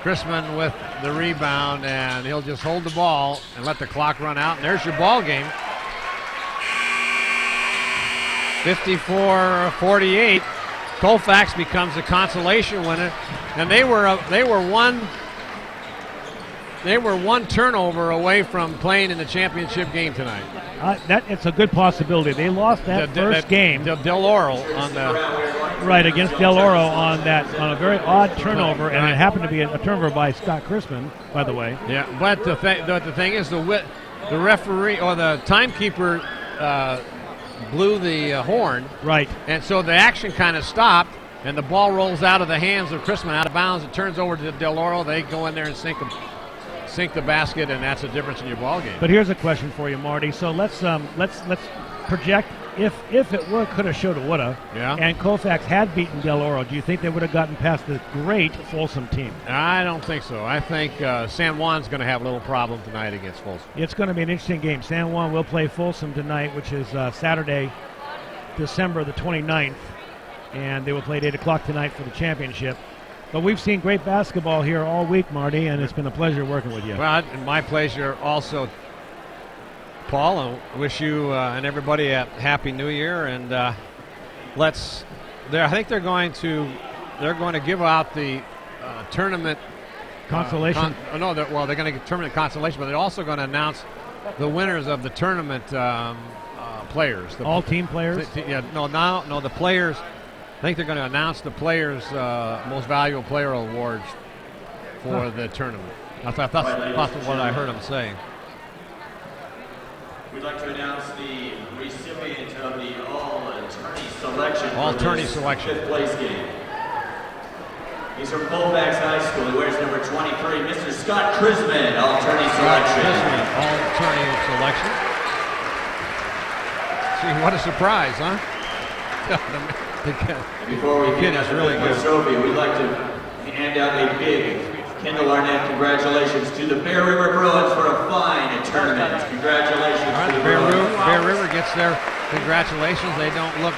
Chrisman with the rebound, and he'll just hold the ball and let the clock run out, and there's your ball game. 54-48. Colfax becomes a consolation winner, and they were one They were one turnover away from playing in the championship game tonight. It's a good possibility. They lost that first game. Del Oro on the right against Del Oro on a very odd turnover, and it happened to be a turnover by Scott Chrisman, by the way. Yeah, but the thing is, the referee or the timekeeper blew the horn. Right. And so the action kind of stopped, and the ball rolls out of the hands of Chrisman, out of bounds. It turns over to Del Oro. They go in there and sink the basket, and that's the difference in your ball game. But here's a question for you, Marty. So let's project if it were coulda, shoulda, woulda, and Colfax had beaten Del Oro. Do you think they would have gotten past the great Folsom team? I don't think so. I think San Juan's going to have a little problem tonight against Folsom. It's going to be an interesting game. San Juan will play Folsom tonight, which is Saturday, December the 29th, and they will play at 8 o'clock tonight for the championship. But we've seen great basketball here all week, Marty, and it's been a pleasure working with you. Well, my pleasure also, Paul. I wish you and everybody a happy New Year. And I think they're going to give out the tournament consolation. They're going to give tournament consolation, but they're also going to announce the winners of the tournament players. All team players. The players. I think they're going to announce the players' most valuable player awards for the tournament. That's what I heard them say. We'd like to announce the recipient of the all-tourney selection. All-tourney selection. Fifth place game. He's from Colfax High School. He wears number 23, Mr. Scott Chrisman, all-tourney selection. All-tourney selection. See, what a surprise, huh? Before we get into the fifth trophy, we'd like to hand out a big Kendall Arnett congratulations to the Bear River Bruins for a fine tournament. Congratulations to the Bruins. Bear River gets their congratulations. They don't look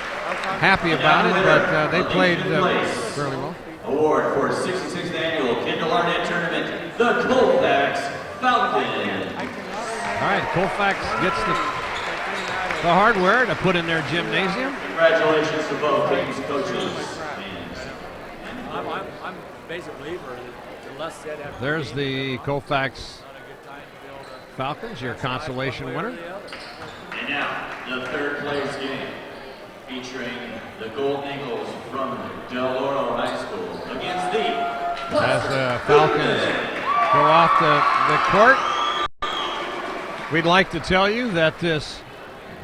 happy about it, but they played fairly well. Award for 66th Annual Kendall Arnett Tournament, the Colfax Falcons. All right, Colfax gets the hardware to put in their gymnasium. Congratulations to both teams' coaches. I'm basically less said after. There's the Colfax Falcons, your consolation winner. And now, the third place game, featuring the Golden Eagles from Del Oro High School against the As the Falcons go off the court, we'd like to tell you that this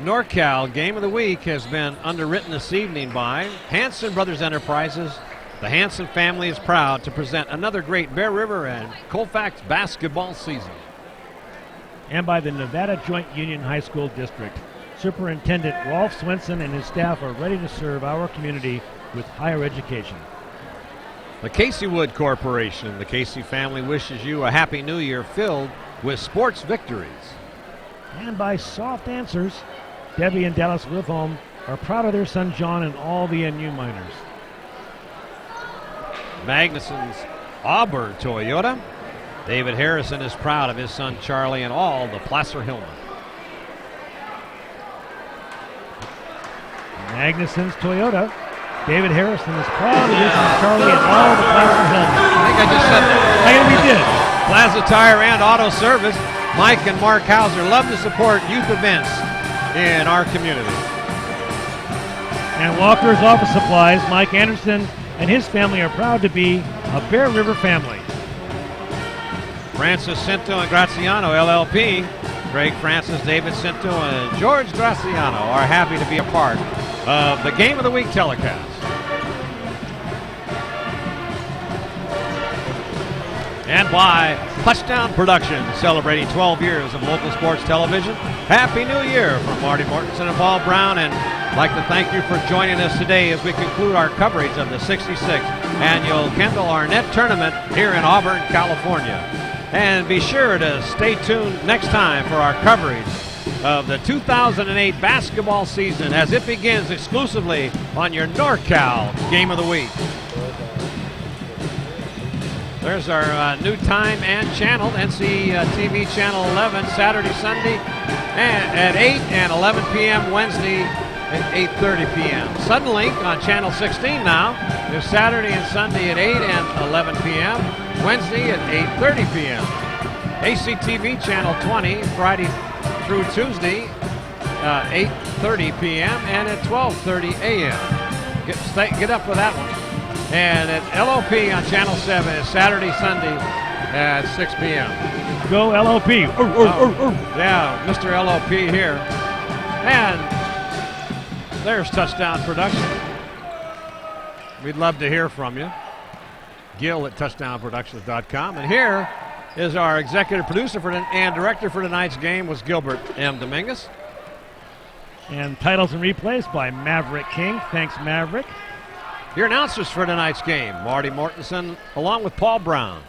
NorCal Game of the Week has been underwritten this evening by Hanson Brothers Enterprises. The Hanson family is proud to present another great Bear River and Colfax basketball season. And by the Nevada Joint Union High School District. Superintendent Rolf Swenson and his staff are ready to serve our community with higher education. The Casey Wood Corporation. The Casey family wishes you a happy new year filled with sports victories. And by Soft Answers, Debbie and Dallas Wilhelm are proud of their son John and all the NU minors. Magnuson's Auburn Toyota. David Harrison is proud of his son Charlie and all the Placer Hillman. Magnuson's Toyota. David Harrison is proud of his son Charlie and all the Placer Hillman. I think I just said that. I think we did. Plaza Tire and Auto Service. Mike and Mark Hauser love to support youth events in our community. And Walker's Office Supplies. Mike Anderson and his family are proud to be a Bear River family. Francis Cinto and Graziano, LLP. Greg Francis, David Cinto, and George Graziano are happy to be a part of the Game of the Week telecast. And by Touchdown Productions, celebrating 12 years of local sports television. Happy New Year from Marty Mortensen and Paul Brown, and I'd like to thank you for joining us today as we conclude our coverage of the 66th Annual Kendall Arnett Tournament here in Auburn, California. And be sure to stay tuned next time for our coverage of the 2008 basketball season as it begins exclusively on your NorCal Game of the Week. There's our new time and channel, NCTV Channel 11, Saturday, Sunday at 8 and 11 p.m. Wednesday at 8:30 p.m. Suddenlink on Channel 16 now is Saturday and Sunday at 8 and 11 p.m. Wednesday at 8:30 p.m. ACTV Channel 20, Friday through Tuesday, 8:30 p.m. and at 12:30 a.m. Get up for that one. And at LOP on Channel 7 is Saturday, Sunday at 6 p.m. Go LOP. Yeah, Mr. LOP here. And there's Touchdown Production. We'd love to hear from you. Gil at touchdownproductions.com. And here is our executive producer and director for tonight's game was Gilbert M. Dominguez. And titles and replays by Maverick King. Thanks, Maverick. Your announcers for tonight's game, Marty Mortensen along with Paul Brown.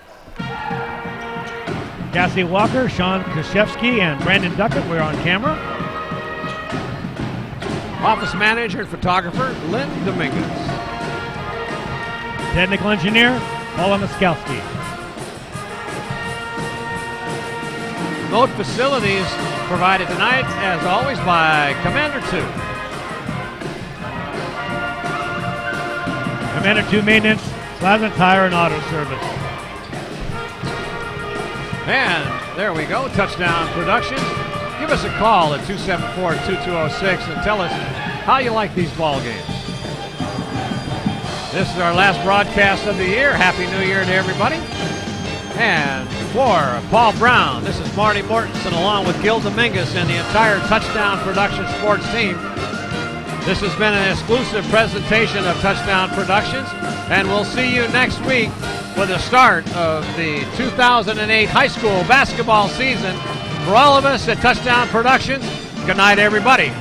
Cassie Walker, Sean Kashevsky, and Brandon Duckett, we're on camera. Office manager and photographer, Lynn Dominguez. Technical engineer, Paula Miskowski. Remote facilities provided tonight, as always, by Commander 2. Commander 2 Maintenance, Plaza Tire and Auto Service. And there we go, Touchdown Productions. Give us a call at 274-2206 and tell us how you like these ball games. This is our last broadcast of the year. Happy New Year to everybody. And for Paul Brown, this is Marty Mortensen along with Gil Dominguez and the entire Touchdown Production sports team. This has been an exclusive presentation of Touchdown Productions, and we'll see you next week with the start of the 2008 high school basketball season. For all of us at Touchdown Productions, good night, everybody.